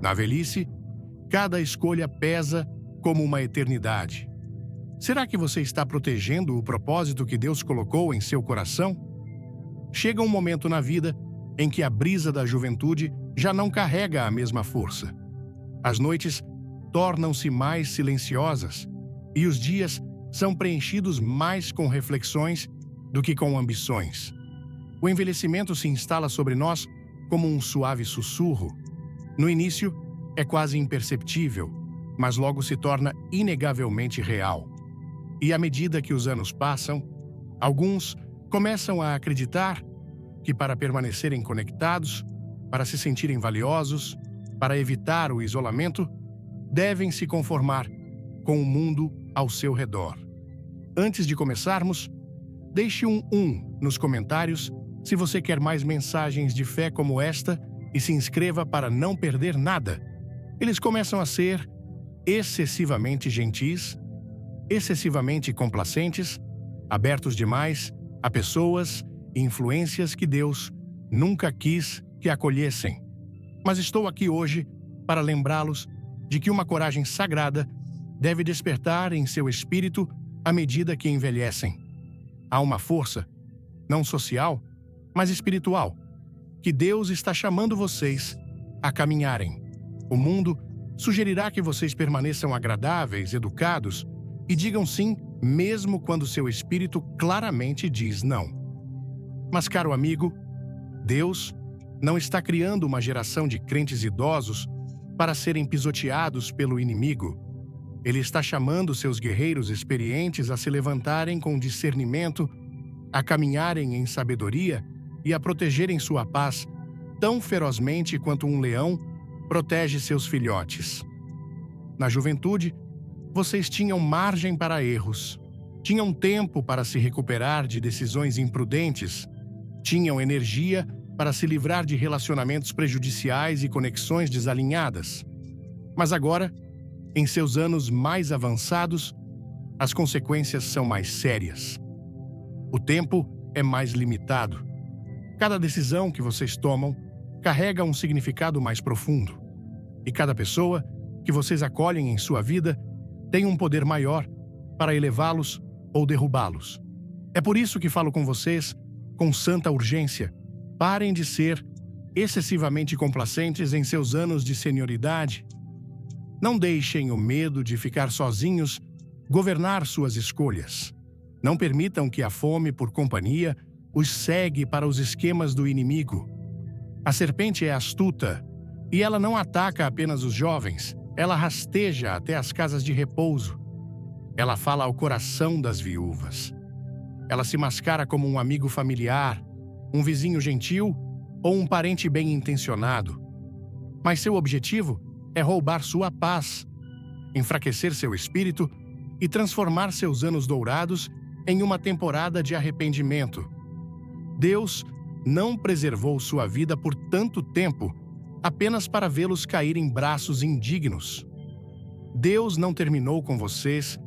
Na velhice, cada escolha pesa como uma eternidade. Será que você está protegendo o propósito que Deus colocou em seu coração? Chega um momento na vida em que a brisa da juventude já não carrega a mesma força. As noites tornam-se mais silenciosas e os dias são preenchidos mais com reflexões do que com ambições. O envelhecimento se instala sobre nós como um suave sussurro. No início, é quase imperceptível, mas logo se torna inegavelmente real. E à medida que os anos passam, alguns começam a acreditar que para permanecerem conectados, para se sentirem valiosos, para evitar o isolamento, devem se conformar com o mundo ao seu redor. Antes de começarmos, deixe um nos comentários se você quer mais mensagens de fé como esta e se inscreva para não perder nada. Eles começam a ser excessivamente gentis, excessivamente complacentes, abertos demais a pessoas e influências que Deus nunca quis que acolhessem. Mas estou aqui hoje para lembrá-los de que uma coragem sagrada deve despertar em seu espírito à medida que envelhecem. Há uma força, não social, mas espiritual, que Deus está chamando vocês a caminharem. O mundo sugerirá que vocês permaneçam agradáveis, educados e digam sim mesmo quando seu espírito claramente diz não. Mas, caro amigo, Deus não está criando uma geração de crentes idosos para serem pisoteados pelo inimigo. Ele está chamando seus guerreiros experientes a se levantarem com discernimento, a caminharem em sabedoria e a protegerem sua paz tão ferozmente quanto um leão protege seus filhotes. Na juventude, vocês tinham margem para erros, tinham tempo para se recuperar de decisões imprudentes, tinham energia para se livrar de relacionamentos prejudiciais e conexões desalinhadas. Mas agora, em seus anos mais avançados, as consequências são mais sérias. O tempo é mais limitado. Cada decisão que vocês tomam carrega um significado mais profundo. E cada pessoa que vocês acolhem em sua vida tem um poder maior para elevá-los ou derrubá-los. É por isso que falo com vocês com santa urgência. Parem de ser excessivamente complacentes em seus anos de senioridade. Não deixem o medo de ficar sozinhos governar suas escolhas. Não permitam que a fome por companhia os cegue para os esquemas do inimigo. A serpente é astuta e ela não ataca apenas os jovens, ela rasteja até as casas de repouso. Ela fala ao coração das viúvas. Ela se mascara como um amigo familiar, um vizinho gentil ou um parente bem-intencionado. Mas seu objetivo é roubar sua paz, enfraquecer seu espírito e transformar seus anos dourados em uma temporada de arrependimento. Deus não preservou sua vida por tanto tempo apenas para vê-los cair em braços indignos. Deus não terminou com vocês.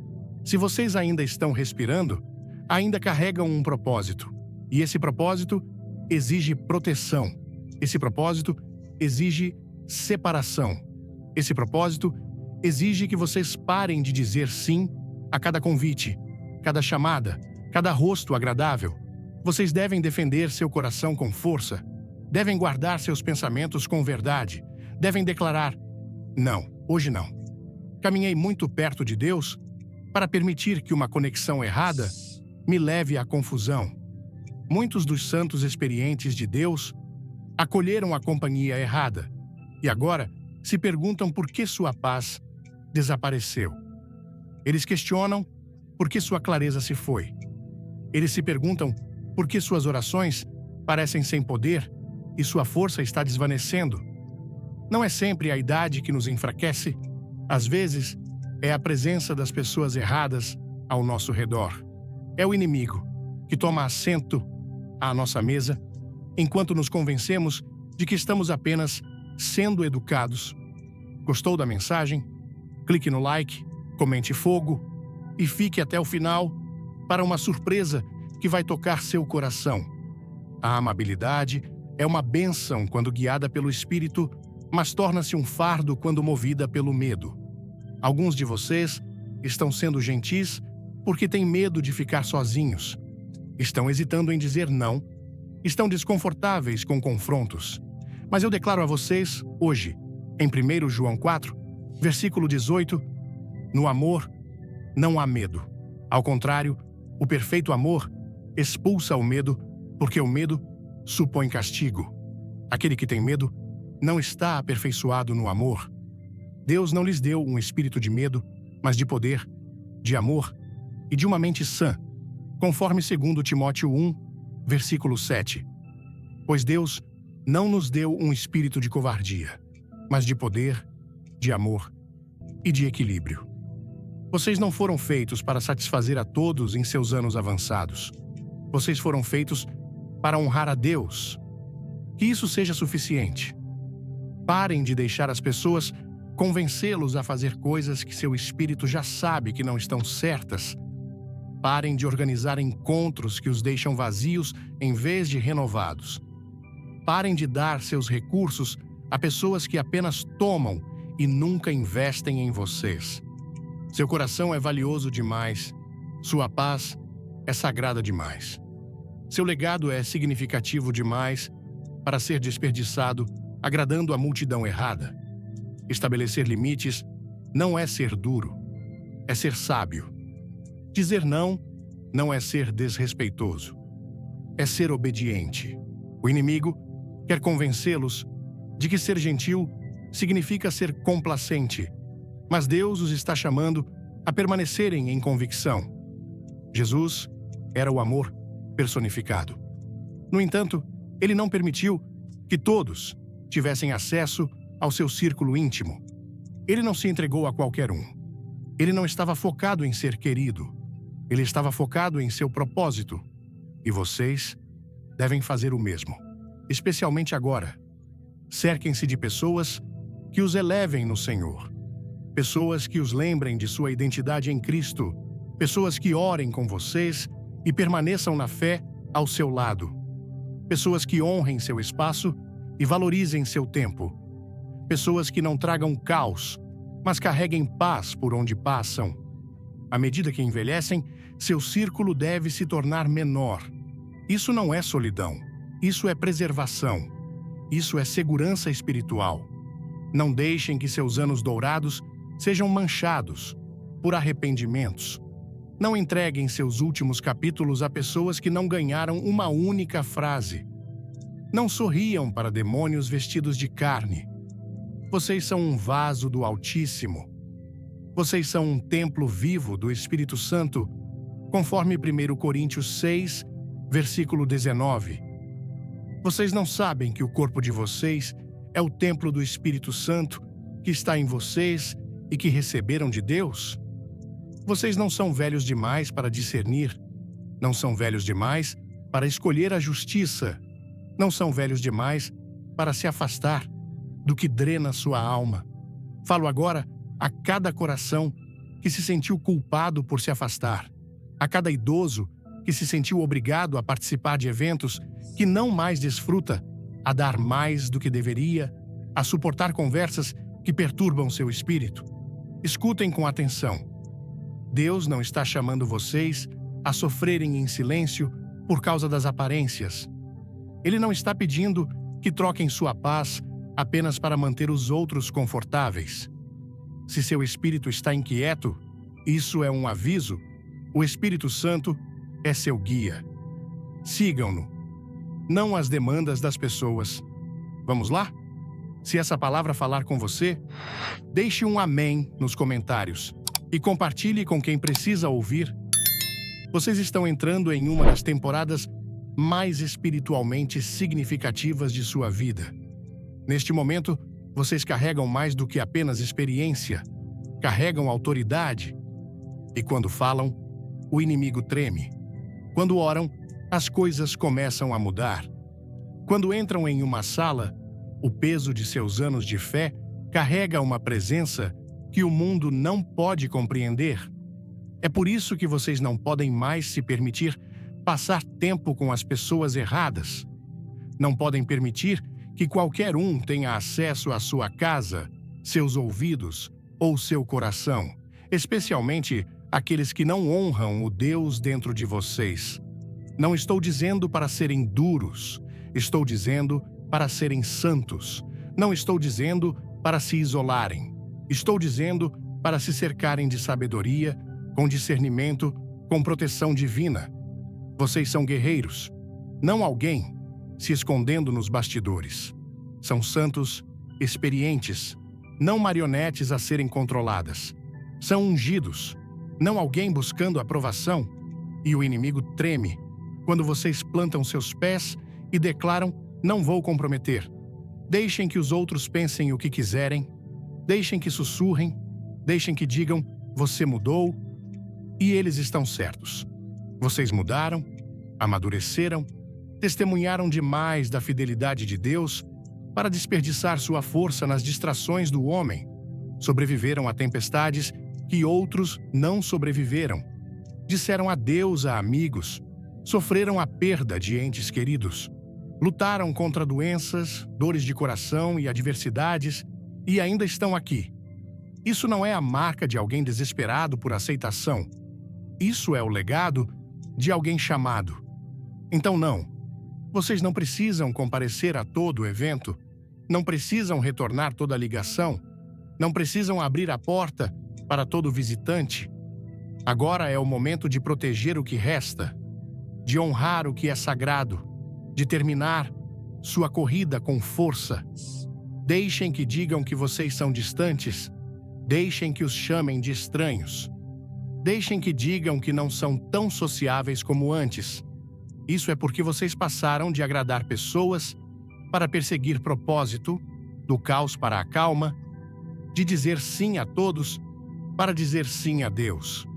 Se vocês ainda estão respirando, ainda carregam um propósito. E esse propósito exige proteção. Esse propósito exige separação. Esse propósito exige que vocês parem de dizer sim a cada convite, cada chamada, cada rosto agradável. Vocês devem defender seu coração com força, devem guardar seus pensamentos com verdade, devem declarar: não, hoje não. Caminhei muito perto de Deus para permitir que uma conexão errada me leve à confusão. Muitos dos santos experientes de Deus acolheram a companhia errada e agora se perguntam por que sua paz desapareceu. Eles questionam por que sua clareza se foi. Eles se perguntam por que suas orações parecem sem poder e sua força está desvanecendo. Não é sempre a idade que nos enfraquece. Às vezes, é a presença das pessoas erradas ao nosso redor. É o inimigo que toma assento à nossa mesa enquanto nos convencemos de que estamos apenas sendo educados. Gostou da mensagem? Clique no like, comente fogo e fique até o final para uma surpresa que vai tocar seu coração. A amabilidade é uma bênção quando guiada pelo Espírito, mas torna-se um fardo quando movida pelo medo. Alguns de vocês estão sendo gentis porque têm medo de ficar sozinhos. Estão hesitando em dizer não. Estão desconfortáveis com confrontos. Mas eu declaro a vocês, hoje, em 1 João 4, versículo 18, no amor não há medo. Ao contrário, o perfeito amor expulsa o medo, porque o medo supõe castigo. Aquele que tem medo não está aperfeiçoado no amor. Deus não lhes deu um espírito de medo, mas de poder, de amor e de uma mente sã, conforme 2 Timóteo 1, versículo 7. Pois Deus não nos deu um espírito de covardia, mas de poder, de amor e de equilíbrio. Vocês não foram feitos para satisfazer a todos em seus anos avançados. Vocês foram feitos para honrar a Deus. Que isso seja suficiente. Parem de deixar as pessoas convencê-los a fazer coisas que seu espírito já sabe que não estão certas. Parem de organizar encontros que os deixam vazios em vez de renovados. Parem de dar seus recursos a pessoas que apenas tomam e nunca investem em vocês. Seu coração é valioso demais. Sua paz é sagrada demais. Seu legado é significativo demais para ser desperdiçado agradando a multidão errada. Estabelecer limites não é ser duro, é ser sábio. Dizer não não é ser desrespeitoso, é ser obediente. O inimigo quer convencê-los de que ser gentil significa ser complacente, mas Deus os está chamando a permanecerem em convicção. Jesus era o amor personificado. No entanto, ele não permitiu que todos tivessem acesso ao seu círculo íntimo. Ele não se entregou a qualquer um. Ele não estava focado em ser querido. Ele estava focado em seu propósito. E vocês devem fazer o mesmo, especialmente agora. Cerquem-se de pessoas que os elevem no Senhor. Pessoas que os lembrem de sua identidade em Cristo. Pessoas que orem com vocês e permaneçam na fé ao seu lado. Pessoas que honrem seu espaço e valorizem seu tempo. Pessoas que não tragam caos, mas carreguem paz por onde passam. À medida que envelhecem, seu círculo deve se tornar menor. Isso não é solidão, isso é preservação. Isso é segurança espiritual. Não deixem que seus anos dourados sejam manchados por arrependimentos. Não entreguem seus últimos capítulos a pessoas que não ganharam uma única frase. Não sorriam para demônios vestidos de carne. Vocês são um vaso do Altíssimo. Vocês são um templo vivo do Espírito Santo, conforme 1 Coríntios 6, versículo 19. Vocês não sabem que o corpo de vocês é o templo do Espírito Santo, que está em vocês e que receberam de Deus? Vocês não são velhos demais para discernir. Não são velhos demais para escolher a justiça. Não são velhos demais para se afastar do que drena sua alma. Falo agora a cada coração que se sentiu culpado por se afastar, a cada idoso que se sentiu obrigado a participar de eventos que não mais desfruta, a dar mais do que deveria, a suportar conversas que perturbam seu espírito. Escutem com atenção. Deus não está chamando vocês a sofrerem em silêncio por causa das aparências. Ele não está pedindo que troquem sua paz apenas para manter os outros confortáveis. Se seu espírito está inquieto, isso é um aviso. O Espírito Santo é seu guia. Sigam-no, não as demandas das pessoas. Vamos lá? Se essa palavra falar com você, deixe um amém nos comentários e compartilhe com quem precisa ouvir. Vocês estão entrando em uma das temporadas mais espiritualmente significativas de sua vida. Neste momento, vocês carregam mais do que apenas experiência, carregam autoridade. E quando falam, o inimigo treme. Quando oram, as coisas começam a mudar. Quando entram em uma sala, o peso de seus anos de fé carrega uma presença que o mundo não pode compreender. É por isso que vocês não podem mais se permitir passar tempo com as pessoas erradas. Não podem permitir que qualquer um tenha acesso à sua casa, seus ouvidos ou seu coração, especialmente aqueles que não honram o Deus dentro de vocês. Não estou dizendo para serem duros, estou dizendo para serem santos. Não estou dizendo para se isolarem. Estou dizendo para se cercarem de sabedoria, com discernimento, com proteção divina. Vocês são guerreiros, não alguém se escondendo nos bastidores. São santos, experientes, não marionetes a serem controladas. São ungidos, não alguém buscando aprovação. E o inimigo treme quando vocês plantam seus pés e declaram: não vou comprometer. Deixem que os outros pensem o que quiserem, deixem que sussurrem, deixem que digam: você mudou, e eles estão certos. Vocês mudaram, amadureceram, testemunharam demais da fidelidade de Deus para desperdiçar sua força nas distrações do homem. Sobreviveram a tempestades que outros não sobreviveram. Disseram adeus a amigos, sofreram a perda de entes queridos. Lutaram contra doenças, dores de coração e adversidades e ainda estão aqui. Isso não é a marca de alguém desesperado por aceitação. Isso é o legado de alguém chamado. Então não, vocês não precisam comparecer a todo o evento, não precisam retornar toda a ligação, não precisam abrir a porta para todo visitante. Agora é o momento de proteger o que resta, de honrar o que é sagrado, de terminar sua corrida com força. Deixem que digam que vocês são distantes, deixem que os chamem de estranhos. Deixem que digam que não são tão sociáveis como antes. Isso é porque vocês passaram de agradar pessoas para perseguir propósito, do caos para a calma, de dizer sim a todos para dizer sim a Deus.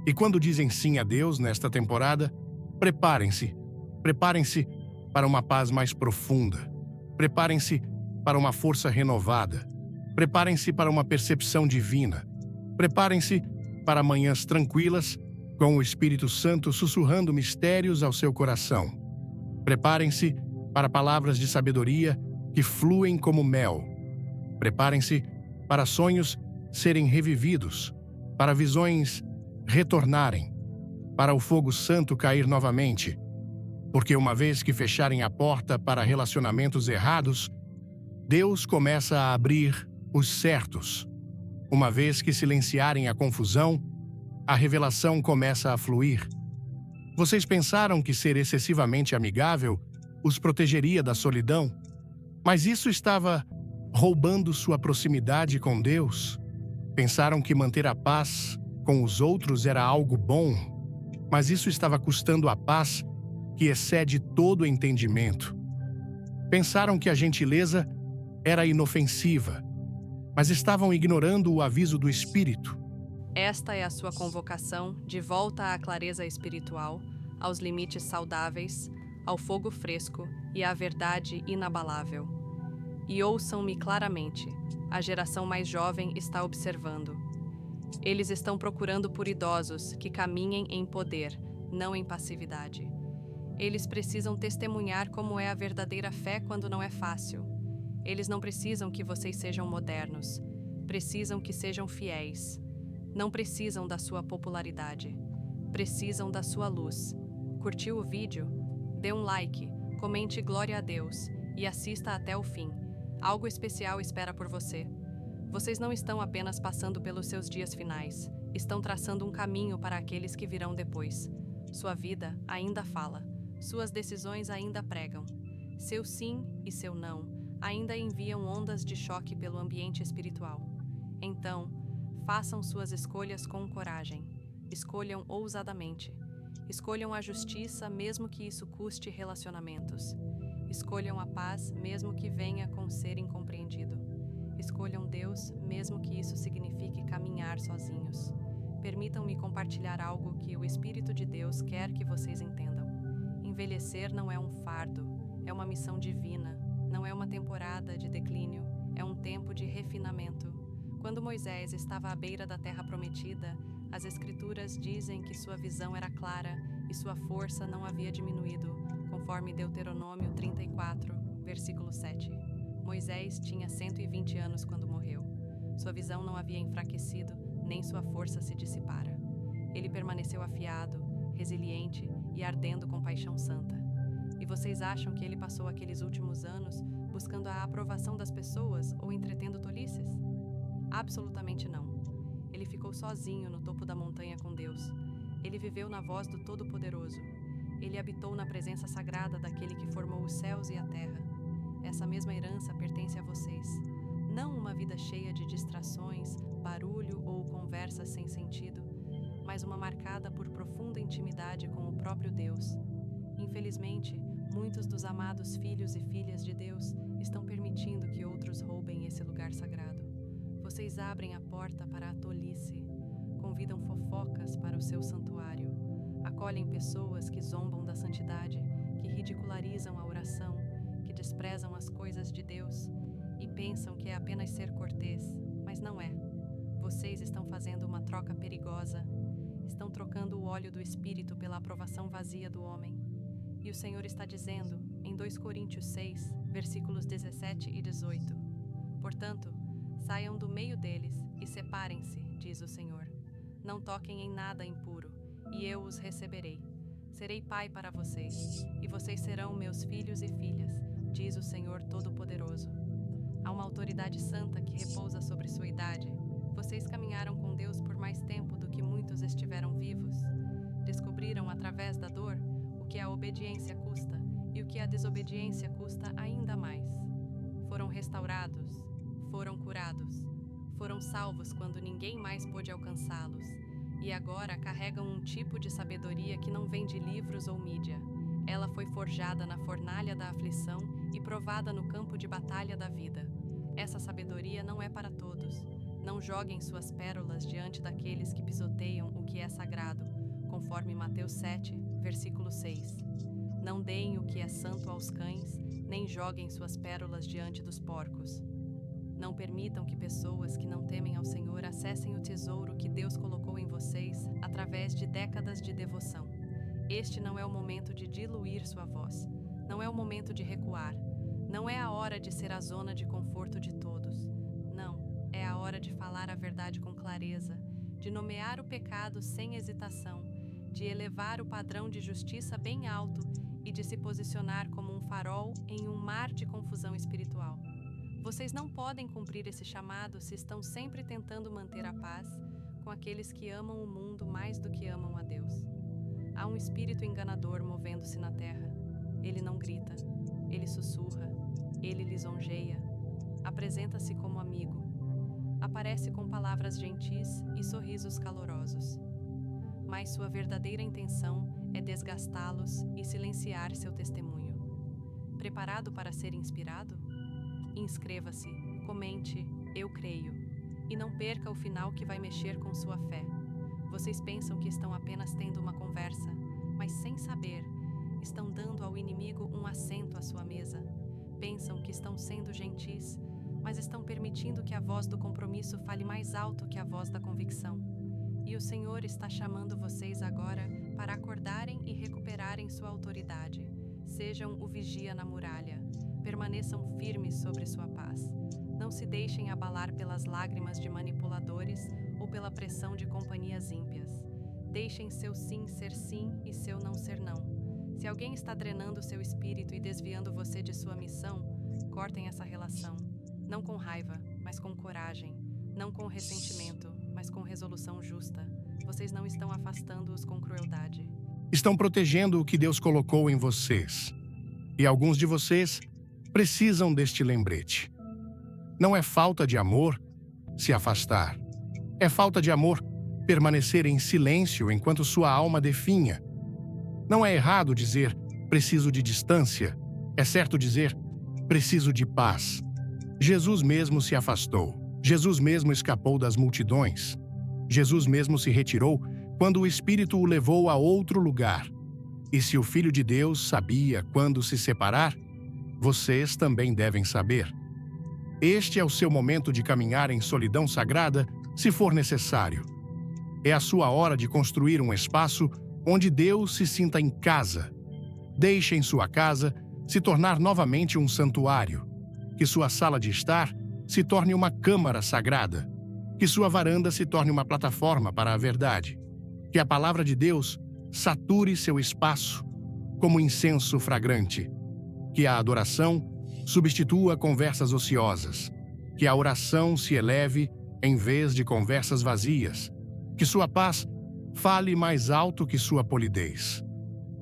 E quando dizem sim a Deus nesta temporada, preparem-se. Preparem-se para uma paz mais profunda. Preparem-se para uma força renovada. Preparem-se para uma percepção divina. Preparem-se para manhãs tranquilas, com o Espírito Santo sussurrando mistérios ao seu coração. Preparem-se para palavras de sabedoria que fluem como mel. Preparem-se para sonhos serem revividos, para visões retornarem, para o fogo santo cair novamente. Porque uma vez que fecharem a porta para relacionamentos errados, Deus começa a abrir os certos. Uma vez que silenciarem a confusão, a revelação começa a fluir. Vocês pensaram que ser excessivamente amigável os protegeria da solidão, mas isso estava roubando sua proximidade com Deus. Pensaram que manter a paz com os outros era algo bom, mas isso estava custando a paz que excede todo entendimento. Pensaram que a gentileza era inofensiva, mas estavam ignorando o aviso do Espírito. Esta é a sua convocação de volta à clareza espiritual, aos limites saudáveis, ao fogo fresco e à verdade inabalável. E ouçam-me claramente, a geração mais jovem está observando. Eles estão procurando por idosos que caminhem em poder, não em passividade. Eles precisam testemunhar como é a verdadeira fé quando não é fácil. Eles não precisam que vocês sejam modernos, precisam que sejam fiéis. Não precisam da sua popularidade, precisam da sua luz. Curtiu o vídeo? Dê um like, comente glória a Deus e assista até o fim. Algo especial espera por você. Vocês não estão apenas passando pelos seus dias finais, estão traçando um caminho para aqueles que virão depois. Sua vida ainda fala, suas decisões ainda pregam. Seu sim e seu não ainda enviam ondas de choque pelo ambiente espiritual. Então, façam suas escolhas com coragem. Escolham ousadamente. Escolham a justiça, mesmo que isso custe relacionamentos. Escolham a paz, mesmo que venha com ser incompreendido. Escolham Deus, mesmo que isso signifique caminhar sozinhos. Permitam-me compartilhar algo que o Espírito de Deus quer que vocês entendam. Envelhecer não é um fardo, é uma missão divina. Não é uma temporada de declínio, é um tempo de refinamento. Quando Moisés estava à beira da terra prometida, as Escrituras dizem que sua visão era clara e sua força não havia diminuído, conforme Deuteronômio 34, versículo 7. Moisés tinha 120 anos quando morreu. Sua visão não havia enfraquecido, nem sua força se dissipara. Ele permaneceu afiado, resiliente e ardendo com paixão santa. E vocês acham que ele passou aqueles últimos anos buscando a aprovação das pessoas ou entretendo tolices? Absolutamente não. Ele ficou sozinho no topo da montanha com Deus. Ele viveu na voz do Todo-Poderoso. Ele habitou na presença sagrada daquele que formou os céus e a terra. Essa mesma herança pertence a vocês. Não uma vida cheia de distrações, barulho ou conversas sem sentido, mas uma marcada por profunda intimidade com o próprio Deus. Infelizmente, muitos dos amados filhos e filhas de Deus estão permitindo que outros roubem esse lugar sagrado. Vocês abrem a porta para a tolice, convidam fofocas para o seu santuário, acolhem pessoas que zombam da santidade, que ridicularizam a oração, que desprezam as coisas de Deus e pensam que é apenas ser cortês, mas não é. Vocês estão fazendo uma troca perigosa, estão trocando o óleo do Espírito pela aprovação vazia do homem. E o Senhor está dizendo, em 2 Coríntios 6, versículos 17 e 18, portanto, saiam do meio deles e separem-se, diz o Senhor. Não toquem em nada impuro, e eu os receberei. Serei pai para vocês, e vocês serão meus filhos e filhas, diz o Senhor Todo-Poderoso. Há uma autoridade santa que repousa sobre sua idade. Vocês caminharam com Deus por mais tempo do que muitos estiveram vivos. Descobriram através da dor o que a obediência custa e o que a desobediência custa ainda mais. Foram restaurados, foram curados, foram salvos quando ninguém mais pôde alcançá-los, e agora carregam um tipo de sabedoria que não vem de livros ou mídia. Ela foi forjada na fornalha da aflição e provada no campo de batalha da vida. Essa sabedoria não é para todos. Não joguem suas pérolas diante daqueles que pisoteiam o que é sagrado, conforme Mateus 7, versículo 6. Não deem o que é santo aos cães, nem joguem suas pérolas diante dos porcos. Não permitam que pessoas que não temem ao Senhor acessem o tesouro que Deus colocou em vocês através de décadas de devoção. Este não é o momento de diluir sua voz. Não é o momento de recuar. Não é a hora de ser a zona de conforto de todos. Não, é a hora de falar a verdade com clareza, de nomear o pecado sem hesitação, de elevar o padrão de justiça bem alto e de se posicionar como um farol em um mar de confusão espiritual. Vocês não podem cumprir esse chamado se estão sempre tentando manter a paz com aqueles que amam o mundo mais do que amam a Deus. Há um espírito enganador movendo-se na terra. Ele não grita, ele sussurra, ele lisonjeia, apresenta-se como amigo, aparece com palavras gentis e sorrisos calorosos. Mas sua verdadeira intenção é desgastá-los e silenciar seu testemunho. Preparado para ser inspirado? Inscreva-se, comente, eu creio, e não perca o final que vai mexer com sua fé. Vocês pensam que estão apenas tendo uma conversa, mas sem saber, estão dando ao inimigo um assento à sua mesa. Pensam que estão sendo gentis, mas estão permitindo que a voz do compromisso fale mais alto que a voz da convicção. E o Senhor está chamando vocês agora para acordarem e recuperarem sua autoridade. Sejam o vigia na muralha. Permaneçam firmes sobre sua paz. Não se deixem abalar pelas lágrimas de manipuladores ou pela pressão de companhias ímpias. Deixem seu sim ser sim e seu não ser não. Se alguém está drenando seu espírito e desviando você de sua missão, cortem essa relação. Não com raiva, mas com coragem. Não com ressentimento, mas com resolução justa. Vocês não estão afastando-os com crueldade. Estão protegendo o que Deus colocou em vocês. E alguns de vocês precisam deste lembrete. Não é falta de amor se afastar. É falta de amor permanecer em silêncio enquanto sua alma definha. Não é errado dizer preciso de distância. É certo dizer preciso de paz. Jesus mesmo se afastou. Jesus mesmo escapou das multidões. Jesus mesmo se retirou quando o Espírito o levou a outro lugar. E se o Filho de Deus sabia quando se separar, vocês também devem saber. Este é o seu momento de caminhar em solidão sagrada, se for necessário. É a sua hora de construir um espaço onde Deus se sinta em casa. Deixem sua casa se tornar novamente um santuário, que sua sala de estar se torne uma câmara sagrada, que sua varanda se torne uma plataforma para a verdade, que a palavra de Deus sature seu espaço como incenso fragrante, que a adoração substitua conversas ociosas, que a oração se eleve em vez de conversas vazias, que sua paz fale mais alto que sua polidez.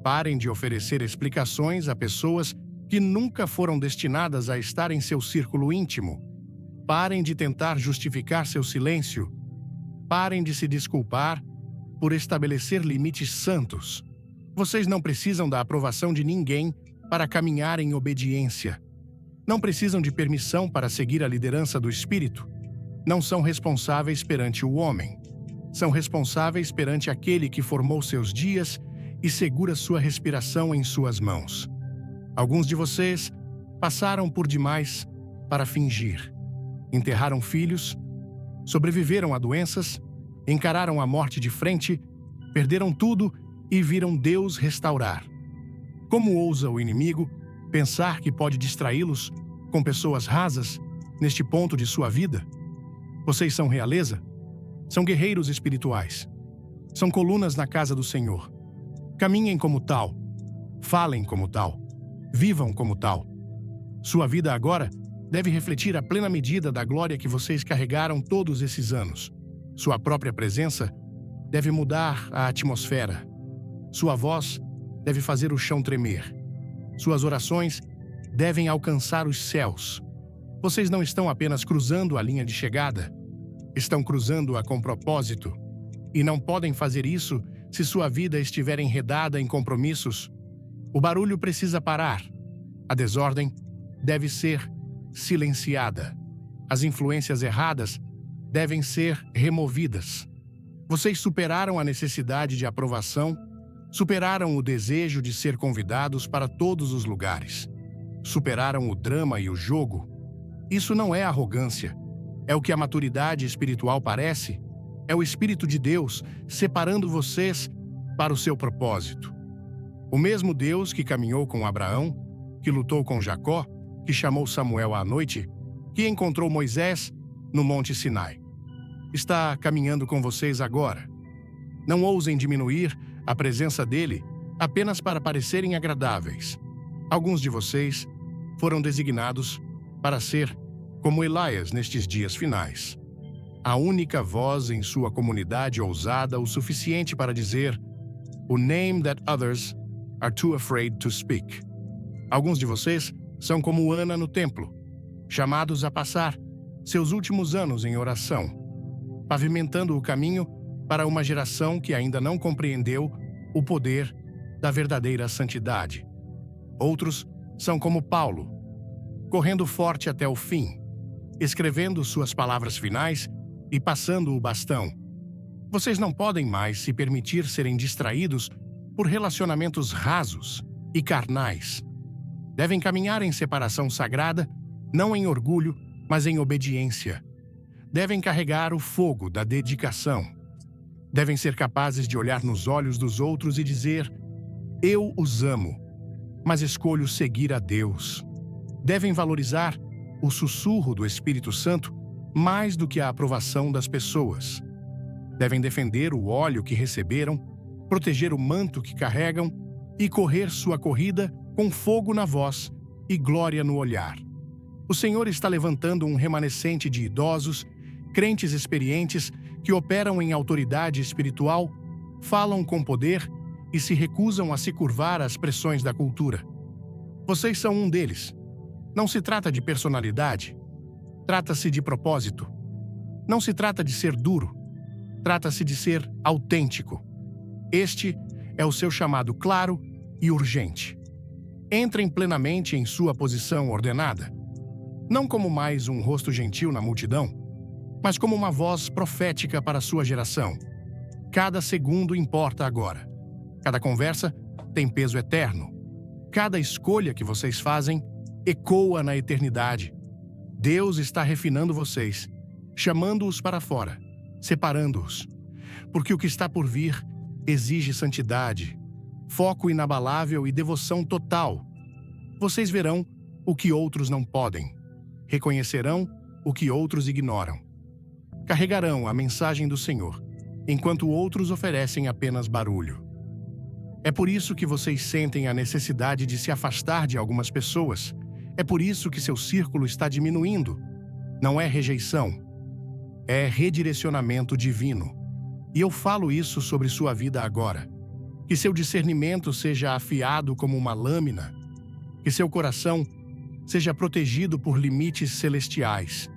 Parem de oferecer explicações a pessoas que nunca foram destinadas a estar em seu círculo íntimo. Parem de tentar justificar seu silêncio. Parem de se desculpar por estabelecer limites santos. Vocês não precisam da aprovação de ninguém para caminhar em obediência. Não precisam de permissão para seguir a liderança do Espírito. Não são responsáveis perante o homem. São responsáveis perante aquele que formou seus dias e segura sua respiração em suas mãos. Alguns de vocês passaram por demais para fingir. Enterraram filhos, sobreviveram a doenças, encararam a morte de frente, perderam tudo e viram Deus restaurar. Como ousa o inimigo pensar que pode distraí-los com pessoas rasas neste ponto de sua vida? Vocês são realeza? São guerreiros espirituais. São colunas na casa do Senhor. Caminhem como tal. Falem como tal. Vivam como tal. Sua vida agora deve refletir a plena medida da glória que vocês carregaram todos esses anos. Sua própria presença deve mudar a atmosfera. Sua voz deve fazer o chão tremer. Suas orações devem alcançar os céus. Vocês não estão apenas cruzando a linha de chegada, estão cruzando-a com propósito. E não podem fazer isso se sua vida estiver enredada em compromissos. O barulho precisa parar. A desordem deve ser silenciada. As influências erradas devem ser removidas. Vocês superaram a necessidade de aprovação, superaram o desejo de ser convidados para todos os lugares. Superaram o drama e o jogo. Isso não é arrogância. É o que a maturidade espiritual parece. É o Espírito de Deus separando vocês para o seu propósito. O mesmo Deus que caminhou com Abraão, que lutou com Jacó, que chamou Samuel à noite, que encontrou Moisés no Monte Sinai. Está caminhando com vocês agora. Não ousem diminuir a presença dele apenas para parecerem agradáveis. Alguns de vocês foram designados para ser como Elias nestes dias finais. A única voz em sua comunidade ousada o suficiente para dizer "O name that others are too afraid to speak". Alguns de vocês são como Ana no templo, chamados a passar seus últimos anos em oração, pavimentando o caminho para uma geração que ainda não compreendeu o poder da verdadeira santidade. Outros são como Paulo, correndo forte até o fim, escrevendo suas palavras finais e passando o bastão. Vocês não podem mais se permitir serem distraídos por relacionamentos rasos e carnais. Devem caminhar em separação sagrada, não em orgulho, mas em obediência. Devem carregar o fogo da dedicação. Devem ser capazes de olhar nos olhos dos outros e dizer: "Eu os amo, mas escolho seguir a Deus". Devem valorizar o sussurro do Espírito Santo mais do que a aprovação das pessoas. Devem defender o óleo que receberam, proteger o manto que carregam e correr sua corrida com fogo na voz e glória no olhar. O Senhor está levantando um remanescente de idosos, crentes experientes que operam em autoridade espiritual, falam com poder e se recusam a se curvar às pressões da cultura. Vocês são um deles. Não se trata de personalidade, trata-se de propósito. Não se trata de ser duro, trata-se de ser autêntico. Este é o seu chamado claro e urgente. Entrem plenamente em sua posição ordenada, não como mais um rosto gentil na multidão, mas como uma voz profética para a sua geração. Cada segundo importa agora. Cada conversa tem peso eterno. Cada escolha que vocês fazem ecoa na eternidade. Deus está refinando vocês, chamando-os para fora, separando-os. Porque o que está por vir exige santidade, foco inabalável e devoção total. Vocês verão o que outros não podem, reconhecerão o que outros ignoram. Carregarão a mensagem do Senhor, enquanto outros oferecem apenas barulho. É por isso que vocês sentem a necessidade de se afastar de algumas pessoas. É por isso que seu círculo está diminuindo. Não é rejeição, é redirecionamento divino. E eu falo isso sobre sua vida agora. Que seu discernimento seja afiado como uma lâmina. Que seu coração seja protegido por limites celestiais.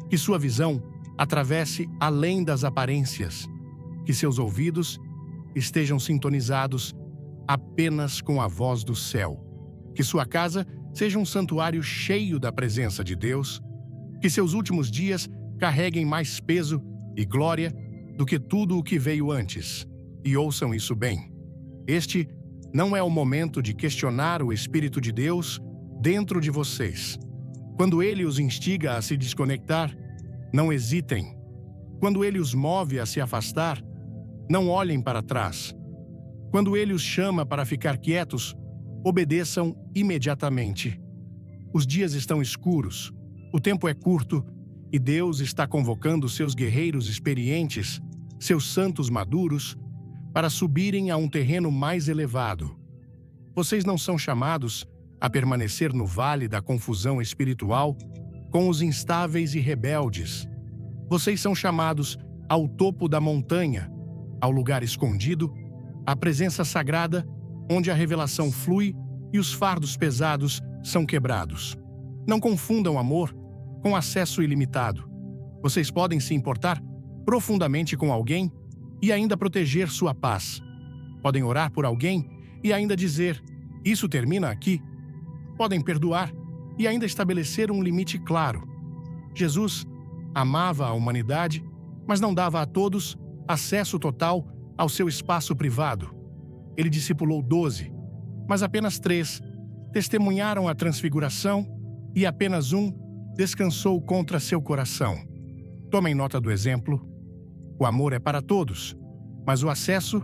Que sua visão atravesse além das aparências. Que seus ouvidos estejam sintonizados apenas com a voz do céu. Que sua casa seja um santuário cheio da presença de Deus. Que seus últimos dias carreguem mais peso e glória do que tudo o que veio antes. E ouçam isso bem. Este não é o momento de questionar o Espírito de Deus dentro de vocês. Quando ele os instiga a se desconectar, não hesitem. Quando ele os move a se afastar, não olhem para trás. Quando ele os chama para ficar quietos, obedeçam imediatamente. Os dias estão escuros, o tempo é curto e Deus está convocando seus guerreiros experientes, seus santos maduros, para subirem a um terreno mais elevado. Vocês não são chamados a permanecer no vale da confusão espiritual com os instáveis e rebeldes. Vocês são chamados ao topo da montanha, ao lugar escondido, à presença sagrada, onde a revelação flui e os fardos pesados são quebrados. Não confundam amor com acesso ilimitado. Vocês podem se importar profundamente com alguém e ainda proteger sua paz. Podem orar por alguém e ainda dizer, isso termina aqui. Podem perdoar e ainda estabelecer um limite claro. Jesus amava a humanidade, mas não dava a todos acesso total ao seu espaço privado. Ele discipulou 12, mas apenas 3 testemunharam a transfiguração e apenas 1 descansou contra seu coração. Tomem nota do exemplo. O amor é para todos, mas o acesso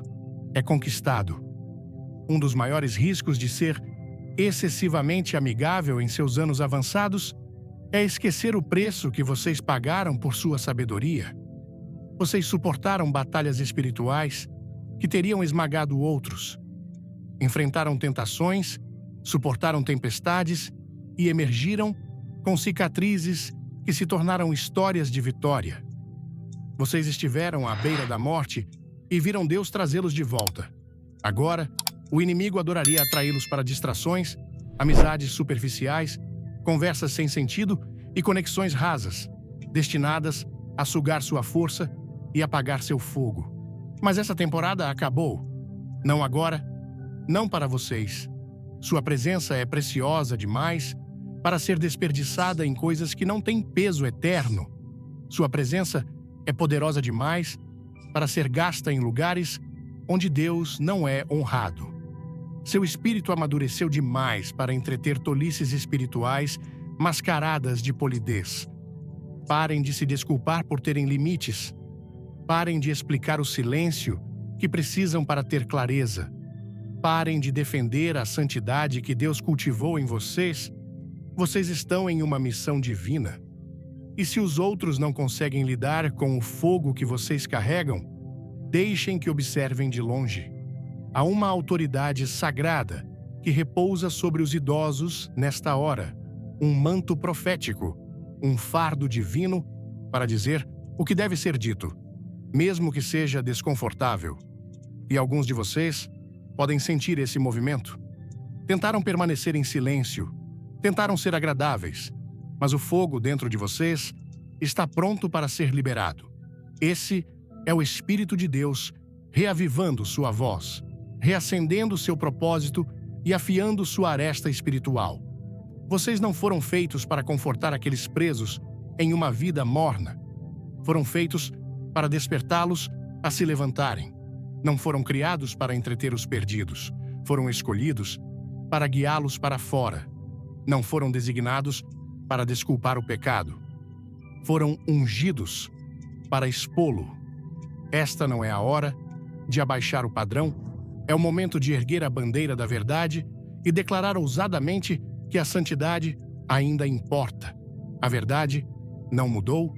é conquistado. Um dos maiores riscos de ser excessivamente amigável em seus anos avançados é esquecer o preço que vocês pagaram por sua sabedoria. Vocês suportaram batalhas espirituais que teriam esmagado outros. Enfrentaram tentações, suportaram tempestades e emergiram com cicatrizes que se tornaram histórias de vitória. Vocês estiveram à beira da morte e viram Deus trazê-los de volta. Agora, o inimigo adoraria atraí-los para distrações, amizades superficiais, conversas sem sentido e conexões rasas, destinadas a sugar sua força e apagar seu fogo. Mas essa temporada acabou. Não agora, não para vocês. Sua presença é preciosa demais para ser desperdiçada em coisas que não têm peso eterno. Sua presença é poderosa demais para ser gasta em lugares onde Deus não é honrado. Seu espírito amadureceu demais para entreter tolices espirituais mascaradas de polidez. Parem de se desculpar por terem limites. Parem de explicar o silêncio que precisam para ter clareza. Parem de defender a santidade que Deus cultivou em vocês. Vocês estão em uma missão divina. E se os outros não conseguem lidar com o fogo que vocês carregam, deixem que observem de longe. Há uma autoridade sagrada que repousa sobre os idosos nesta hora, um manto profético, um fardo divino para dizer o que deve ser dito, mesmo que seja desconfortável. E alguns de vocês podem sentir esse movimento. Tentaram permanecer em silêncio, tentaram ser agradáveis, mas o fogo dentro de vocês está pronto para ser liberado. Esse é o Espírito de Deus reavivando sua voz, reacendendo seu propósito e afiando sua aresta espiritual. Vocês não foram feitos para confortar aqueles presos em uma vida morna. Foram feitos para despertá-los a se levantarem. Não foram criados para entreter os perdidos. Foram escolhidos para guiá-los para fora. Não foram designados para desculpar o pecado. Foram ungidos para expô-lo. Esta não é a hora de abaixar o padrão. É o momento de erguer a bandeira da verdade e declarar ousadamente que a santidade ainda importa. A verdade não mudou,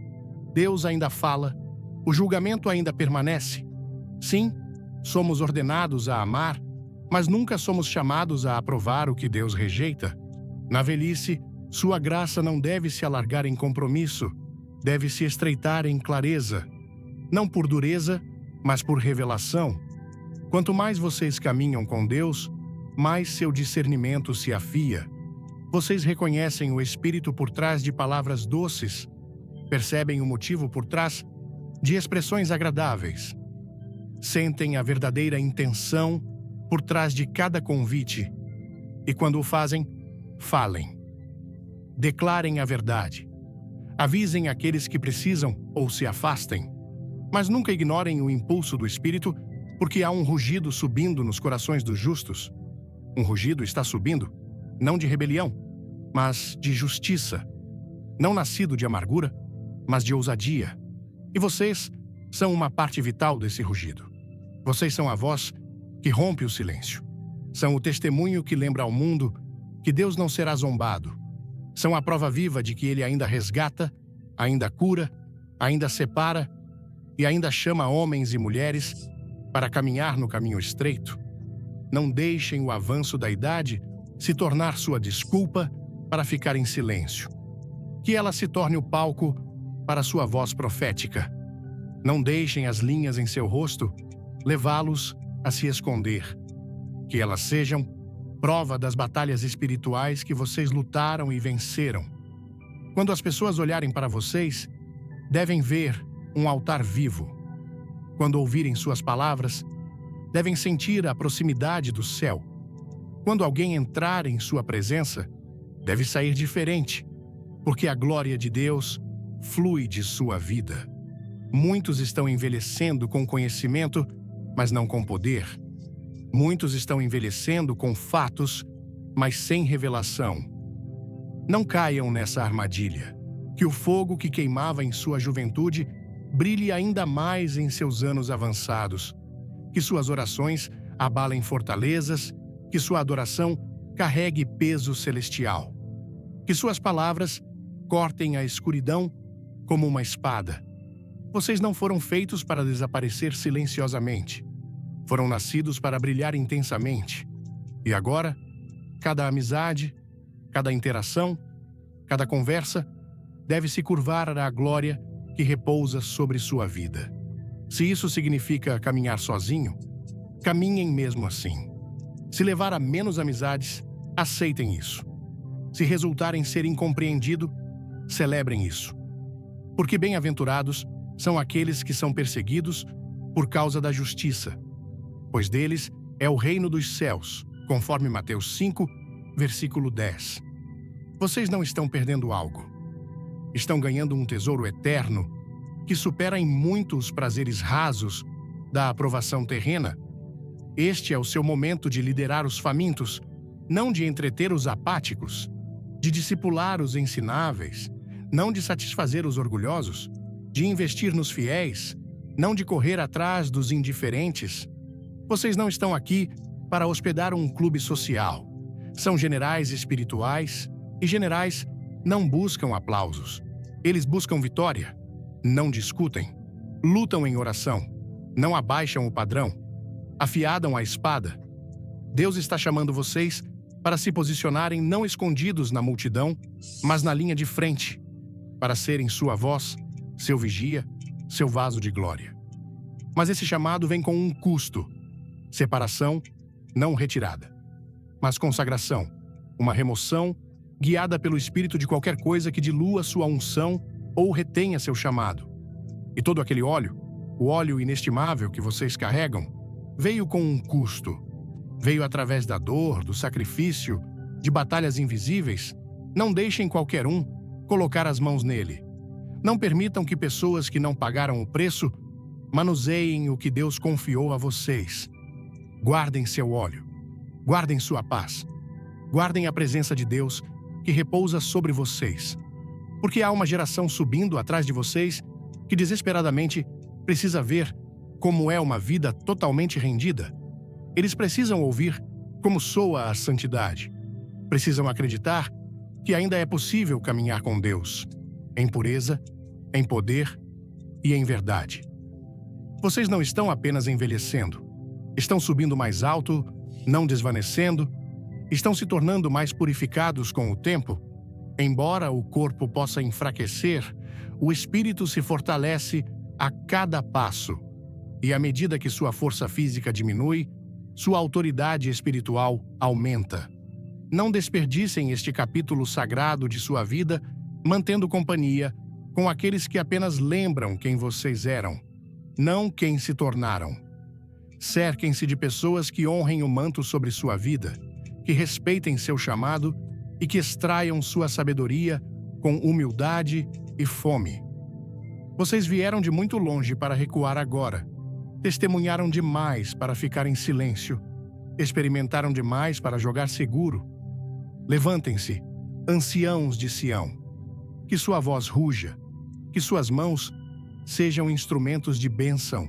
Deus ainda fala, o julgamento ainda permanece. Sim, somos ordenados a amar, mas nunca somos chamados a aprovar o que Deus rejeita. Na velhice, sua graça não deve se alargar em compromisso, deve se estreitar em clareza, não por dureza, mas por revelação. Quanto mais vocês caminham com Deus, mais seu discernimento se afia. Vocês reconhecem o Espírito por trás de palavras doces, percebem o motivo por trás de expressões agradáveis. Sentem a verdadeira intenção por trás de cada convite. E quando o fazem, falem. Declarem a verdade. Avisem aqueles que precisam ou se afastem. Mas nunca ignorem o impulso do Espírito, porque há um rugido subindo nos corações dos justos. Um rugido está subindo, não de rebelião, mas de justiça. Não nascido de amargura, mas de ousadia. E vocês são uma parte vital desse rugido. Vocês são a voz que rompe o silêncio. São o testemunho que lembra ao mundo que Deus não será zombado. São a prova viva de que Ele ainda resgata, ainda cura, ainda separa e ainda chama homens e mulheres para caminhar no caminho estreito. Não deixem o avanço da idade se tornar sua desculpa para ficar em silêncio. Que ela se torne o palco para sua voz profética. Não deixem as linhas em seu rosto levá-los a se esconder. Que elas sejam prova das batalhas espirituais que vocês lutaram e venceram. Quando as pessoas olharem para vocês, devem ver um altar vivo. Quando ouvirem suas palavras, devem sentir a proximidade do céu. Quando alguém entrar em sua presença, deve sair diferente, porque a glória de Deus flui de sua vida. Muitos estão envelhecendo com conhecimento, mas não com poder. Muitos estão envelhecendo com fatos, mas sem revelação. Não caiam nessa armadilha. Que o fogo que queimava em sua juventude brilhe ainda mais em seus anos avançados. Que suas orações abalem fortalezas, que sua adoração carregue peso celestial. Que suas palavras cortem a escuridão como uma espada. Vocês não foram feitos para desaparecer silenciosamente. Foram nascidos para brilhar intensamente. E agora, cada amizade, cada interação, cada conversa deve se curvar à glória que repousa sobre sua vida. Se isso significa caminhar sozinho, caminhem mesmo assim. Se levar a menos amizades, aceitem isso. Se resultar em ser incompreendido, celebrem isso. Porque bem-aventurados são aqueles que são perseguidos por causa da justiça, pois deles é o reino dos céus, conforme Mateus 5, versículo 10. Vocês não estão perdendo algo. Estão ganhando um tesouro eterno que supera em muito os prazeres rasos da aprovação terrena. Este é o seu momento de liderar os famintos, não de entreter os apáticos, de discipular os ensináveis, não de satisfazer os orgulhosos, de investir nos fiéis, não de correr atrás dos indiferentes. Vocês não estão aqui para hospedar um clube social. São generais espirituais, e generais não buscam aplausos. Eles buscam vitória, não discutem. Lutam em oração, não abaixam o padrão. Afiadam a espada. Deus está chamando vocês para se posicionarem não escondidos na multidão, mas na linha de frente, para serem sua voz, seu vigia, seu vaso de glória. Mas esse chamado vem com um custo. Separação, não retirada, mas consagração, uma remoção guiada pelo Espírito de qualquer coisa que dilua sua unção ou retenha seu chamado. E todo aquele óleo, o óleo inestimável que vocês carregam, veio com um custo. Veio através da dor, do sacrifício, de batalhas invisíveis. Não deixem qualquer um colocar as mãos nele. Não permitam que pessoas que não pagaram o preço manuseiem o que Deus confiou a vocês. Guardem seu óleo. Guardem sua paz. Guardem a presença de Deus que repousa sobre vocês. Porque há uma geração subindo atrás de vocês que desesperadamente precisa ver como é uma vida totalmente rendida. Eles precisam ouvir como soa a santidade. Precisam acreditar que ainda é possível caminhar com Deus, em pureza, em poder e em verdade. Vocês não estão apenas envelhecendo, estão subindo mais alto, não desvanecendo, estão se tornando mais purificados com o tempo. Embora o corpo possa enfraquecer, o espírito se fortalece a cada passo, e à medida que sua força física diminui, sua autoridade espiritual aumenta. Não desperdicem este capítulo sagrado de sua vida, mantendo companhia com aqueles que apenas lembram quem vocês eram, não quem se tornaram. Cerquem-se de pessoas que honrem o manto sobre sua vida, que respeitem seu chamado e que extraiam sua sabedoria com humildade e fome. Vocês vieram de muito longe para recuar agora. Testemunharam demais para ficar em silêncio. Experimentaram demais para jogar seguro. Levantem-se, anciãos de Sião. Que sua voz ruja, que suas mãos sejam instrumentos de bênção,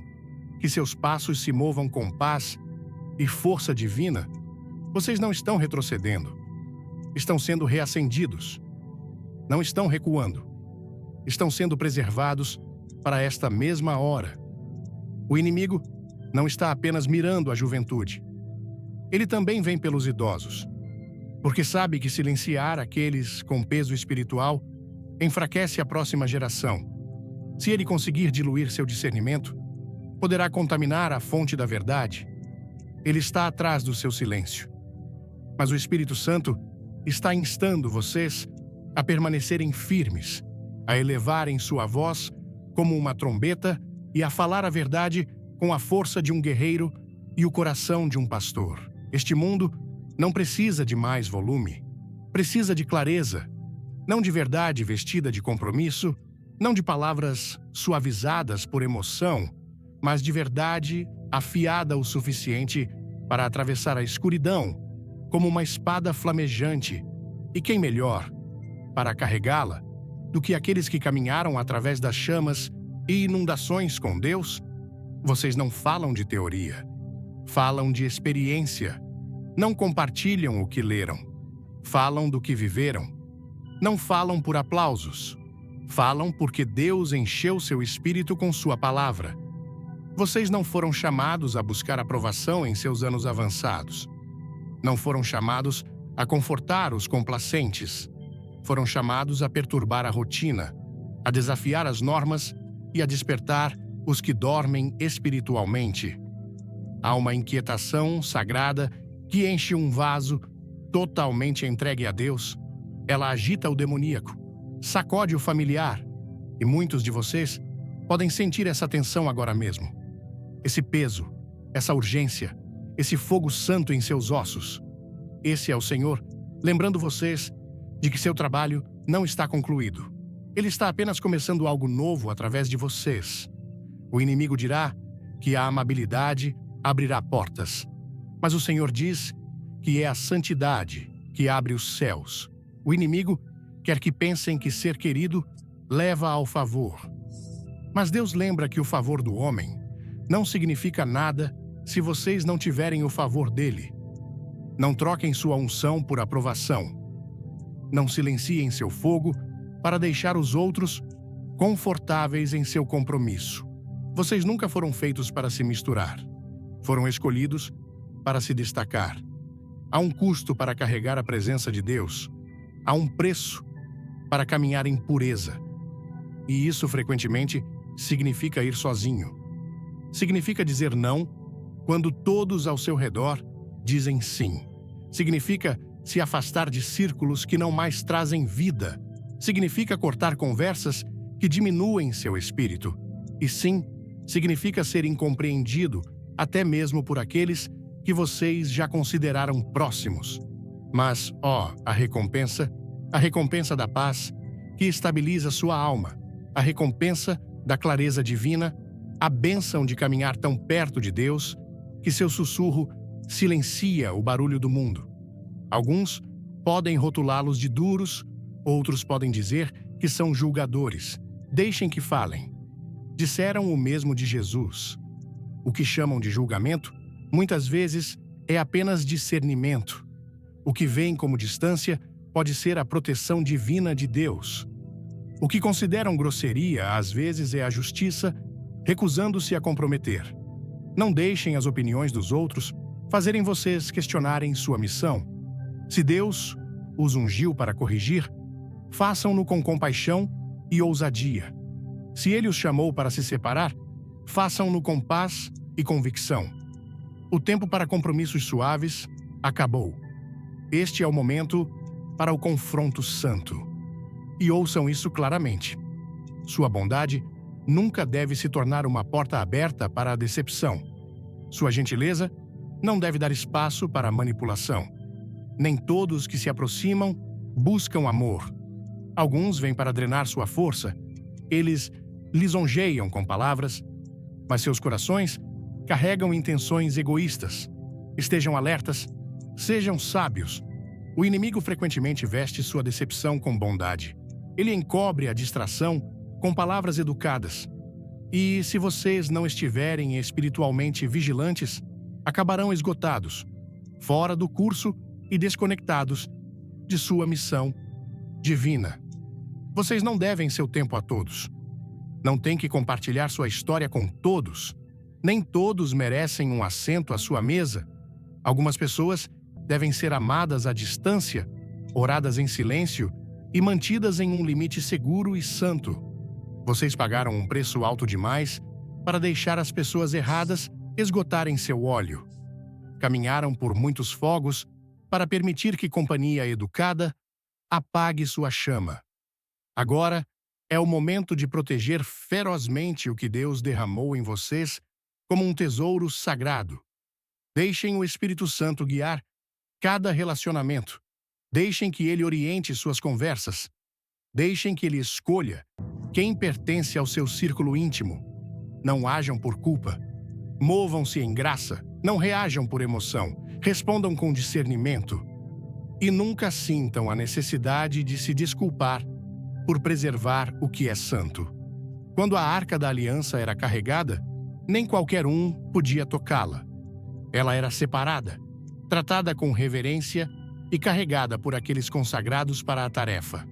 que seus passos se movam com paz e força divina. Vocês não estão retrocedendo. Estão sendo reacendidos. Não estão recuando. Estão sendo preservados para esta mesma hora. O inimigo não está apenas mirando a juventude. Ele também vem pelos idosos, porque sabe que silenciar aqueles com peso espiritual enfraquece a próxima geração. Se ele conseguir diluir seu discernimento, poderá contaminar a fonte da verdade. Ele está atrás do seu silêncio. Mas o Espírito Santo está instando vocês a permanecerem firmes, a elevarem sua voz como uma trombeta e a falar a verdade com a força de um guerreiro e o coração de um pastor. Este mundo não precisa de mais volume, precisa de clareza, não de verdade vestida de compromisso, não de palavras suavizadas por emoção, mas de verdade afiada o suficiente para atravessar a escuridão como uma espada flamejante. E quem melhor para carregá-la do que aqueles que caminharam através das chamas e inundações com Deus? Vocês não falam de teoria, falam de experiência. Não compartilham o que leram, falam do que viveram. Não falam por aplausos, falam porque Deus encheu seu espírito com sua palavra. Vocês não foram chamados a buscar aprovação em seus anos avançados. Não foram chamados a confortar os complacentes. Foram chamados a perturbar a rotina, a desafiar as normas e a despertar os que dormem espiritualmente. Há uma inquietação sagrada que enche um vaso totalmente entregue a Deus. Ela agita o demoníaco, sacode o familiar, e muitos de vocês podem sentir essa tensão agora mesmo. Esse peso, essa urgência, esse fogo santo em seus ossos. Esse é o Senhor lembrando vocês de que seu trabalho não está concluído. Ele está apenas começando algo novo através de vocês. O inimigo dirá que a amabilidade abrirá portas, mas o Senhor diz que é a santidade que abre os céus. O inimigo quer que pensem que ser querido leva ao favor. Mas Deus lembra que o favor do homem não significa nada se vocês não tiverem o favor dele. Não troquem sua unção por aprovação. Não silenciem seu fogo para deixar os outros confortáveis em seu compromisso. Vocês nunca foram feitos para se misturar. Foram escolhidos para se destacar. Há um custo para carregar a presença de Deus. Há um preço para caminhar em pureza. E isso, frequentemente, significa ir sozinho. Significa dizer não quando todos ao seu redor dizem sim. Significa se afastar de círculos que não mais trazem vida. Significa cortar conversas que diminuem seu espírito. E sim, significa ser incompreendido até mesmo por aqueles que vocês já consideraram próximos. Mas, a recompensa da paz que estabiliza sua alma, a recompensa da clareza divina, a bênção de caminhar tão perto de Deus que seu sussurro silencia o barulho do mundo. Alguns podem rotulá-los de duros, outros podem dizer que são julgadores. Deixem que falem. Disseram o mesmo de Jesus. O que chamam de julgamento, muitas vezes, é apenas discernimento. O que veem como distância pode ser a proteção divina de Deus. O que consideram grosseria, às vezes, é a justiça, recusando-se a comprometer. Não deixem as opiniões dos outros fazerem vocês questionarem sua missão. Se Deus os ungiu para corrigir, façam-no com compaixão e ousadia. Se Ele os chamou para se separar, façam-no com paz e convicção. O tempo para compromissos suaves acabou. Este é o momento para o confronto santo. E ouçam isso claramente. Sua bondade nunca deve se tornar uma porta aberta para a decepção. Sua gentileza não deve dar espaço para a manipulação. Nem todos que se aproximam buscam amor. Alguns vêm para drenar sua força. Eles lisonjeiam com palavras, mas seus corações carregam intenções egoístas. Estejam alertas, sejam sábios. O inimigo frequentemente veste sua decepção com bondade. Ele encobre a distração com palavras educadas. E se vocês não estiverem espiritualmente vigilantes, acabarão esgotados, fora do curso e desconectados de sua missão divina. Vocês não devem seu tempo a todos. Não têm que compartilhar sua história com todos. Nem todos merecem um assento à sua mesa. Algumas pessoas devem ser amadas à distância, oradas em silêncio e mantidas em um limite seguro e santo. Vocês pagaram um preço alto demais para deixar as pessoas erradas esgotarem seu óleo. Caminharam por muitos fogos para permitir que companhia educada apague sua chama. Agora é o momento de proteger ferozmente o que Deus derramou em vocês como um tesouro sagrado. Deixem o Espírito Santo guiar cada relacionamento. Deixem que Ele oriente suas conversas. Deixem que Ele escolha quem pertence ao seu círculo íntimo. Não hajam por culpa. Movam-se em graça. Não reajam por emoção. Respondam com discernimento. E nunca sintam a necessidade de se desculpar por preservar o que é santo. Quando a Arca da Aliança era carregada, nem qualquer um podia tocá-la. Ela era separada, tratada com reverência e carregada por aqueles consagrados para a tarefa.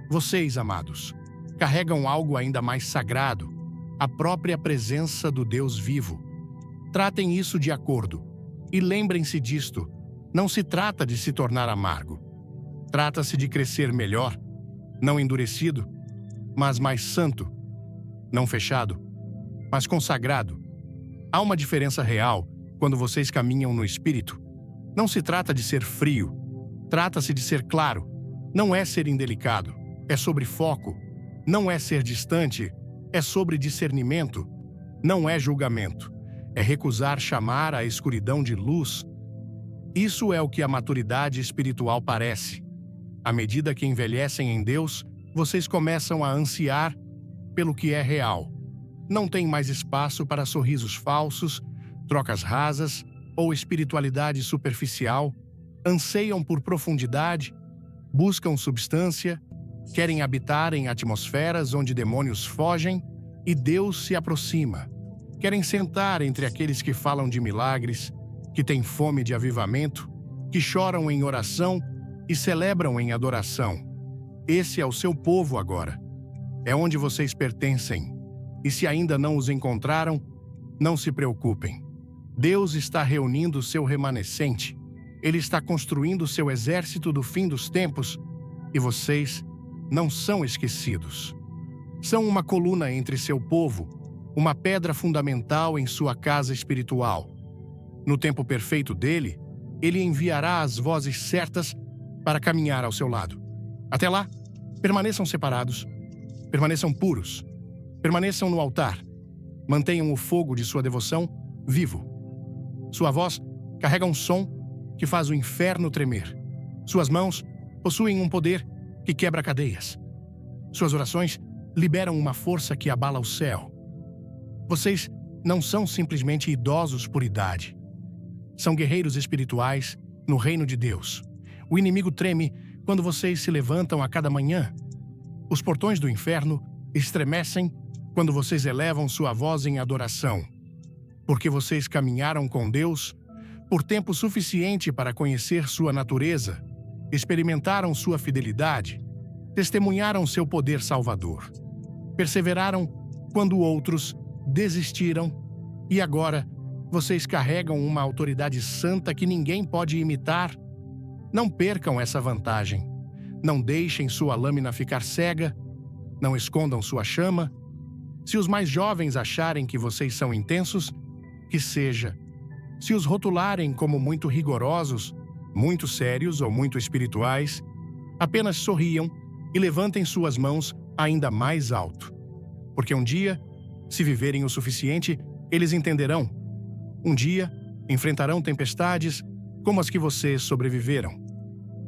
Vocês, amados, carregam algo ainda mais sagrado, a própria presença do Deus vivo. Tratem isso de acordo e lembrem-se disto. Não se trata de se tornar amargo. Trata-se de crescer melhor, não endurecido, mas mais santo, não fechado, mas consagrado. Há uma diferença real quando vocês caminham no Espírito. Não se trata de ser frio, trata-se de ser claro. Não é ser indelicado, é sobre foco. Não é ser distante, é sobre discernimento. Não é julgamento, é recusar chamar a escuridão de luz. Isso é o que a maturidade espiritual parece. À medida que envelhecem em Deus, vocês começam a ansiar pelo que é real. Não tem mais espaço para sorrisos falsos, trocas rasas ou espiritualidade superficial. Anseiam por profundidade, buscam substância, querem habitar em atmosferas onde demônios fogem e Deus se aproxima. Querem sentar entre aqueles que falam de milagres, que têm fome de avivamento, que choram em oração e celebram em adoração. Esse é o seu povo agora. É onde vocês pertencem. E se ainda não os encontraram, não se preocupem. Deus está reunindo seu remanescente. Ele está construindo seu exército do fim dos tempos e vocês não são esquecidos. São uma coluna entre seu povo, uma pedra fundamental em sua casa espiritual. No tempo perfeito dele, ele enviará as vozes certas para caminhar ao seu lado. Até lá, permaneçam separados, permaneçam puros, permaneçam no altar, mantenham o fogo de sua devoção vivo. Sua voz carrega um som que faz o inferno tremer. Suas mãos possuem um poder que quebra cadeias. Suas orações liberam uma força que abala o céu. Vocês não são simplesmente idosos por idade. São guerreiros espirituais no reino de Deus. O inimigo treme quando vocês se levantam a cada manhã. Os portões do inferno estremecem quando vocês elevam sua voz em adoração. Porque vocês caminharam com Deus, por tempo suficiente para conhecer sua natureza, experimentaram sua fidelidade, testemunharam seu poder salvador. Perseveraram quando outros desistiram e agora vocês carregam uma autoridade santa que ninguém pode imitar. Não percam essa vantagem. Não deixem sua lâmina ficar cega. Não escondam sua chama. Se os mais jovens acharem que vocês são intensos, que seja. Se os rotularem como muito rigorosos, muito sérios ou muito espirituais, apenas sorriam e levantem suas mãos ainda mais alto. Porque um dia, se viverem o suficiente, eles entenderão. Um dia, enfrentarão tempestades como as que vocês sobreviveram.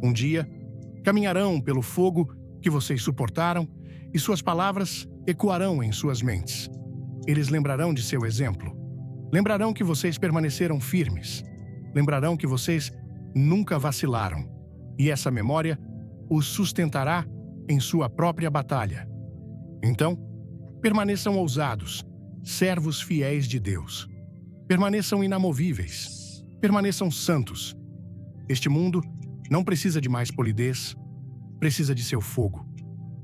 Um dia, caminharão pelo fogo que vocês suportaram e suas palavras ecoarão em suas mentes. Eles lembrarão de seu exemplo. Lembrarão que vocês permaneceram firmes. Lembrarão que vocês nunca vacilaram. E essa memória os sustentará em sua própria batalha. Então, permaneçam ousados, servos fiéis de Deus. Permaneçam inamovíveis. Permaneçam santos. Este mundo não precisa de mais polidez, precisa de seu fogo.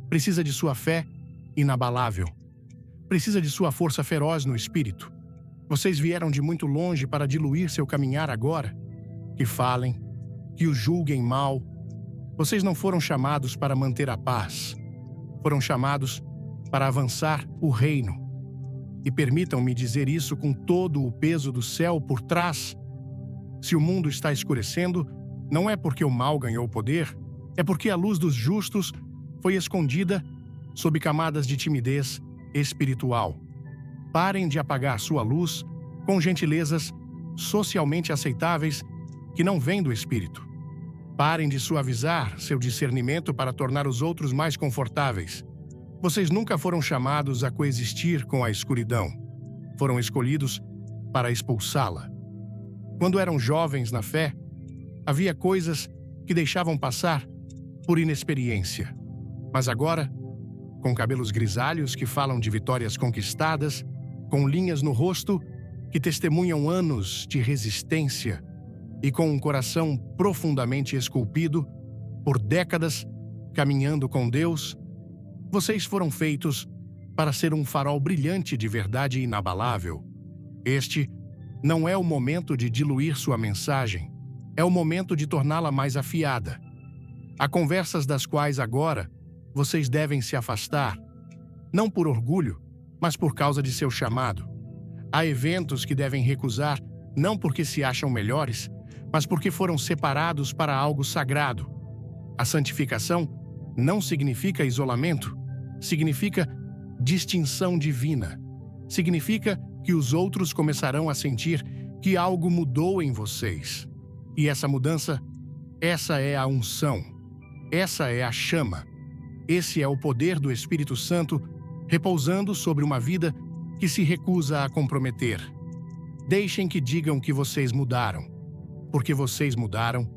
Precisa de sua fé inabalável. Precisa de sua força feroz no espírito. Vocês vieram de muito longe para diluir seu caminhar agora. Que falem, que o julguem mal. Vocês não foram chamados para manter a paz. Foram chamados para avançar o reino. E permitam-me dizer isso com todo o peso do céu por trás. Se o mundo está escurecendo, não é porque o mal ganhou poder, é porque a luz dos justos foi escondida sob camadas de timidez espiritual. Parem de apagar sua luz com gentilezas socialmente aceitáveis que não vêm do espírito. Parem de suavizar seu discernimento para tornar os outros mais confortáveis. Vocês nunca foram chamados a coexistir com a escuridão. Foram escolhidos para expulsá-la. Quando eram jovens na fé, havia coisas que deixavam passar por inexperiência. Mas agora, com cabelos grisalhos que falam de vitórias conquistadas, com linhas no rosto que testemunham anos de resistência e com um coração profundamente esculpido por décadas caminhando com Deus, vocês foram feitos para ser um farol brilhante de verdade inabalável. Este não é o momento de diluir sua mensagem, é o momento de torná-la mais afiada. Há conversas das quais agora vocês devem se afastar, não por orgulho, mas por causa de seu chamado. Há eventos que devem recusar, não porque se acham melhores, mas porque foram separados para algo sagrado. A santificação não significa isolamento, significa distinção divina. Significa que os outros começarão a sentir que algo mudou em vocês. E essa mudança, essa é a unção, essa é a chama. Esse é o poder do Espírito Santo repousando sobre uma vida que se recusa a comprometer. Deixem que digam que vocês mudaram. Porque vocês mudaram,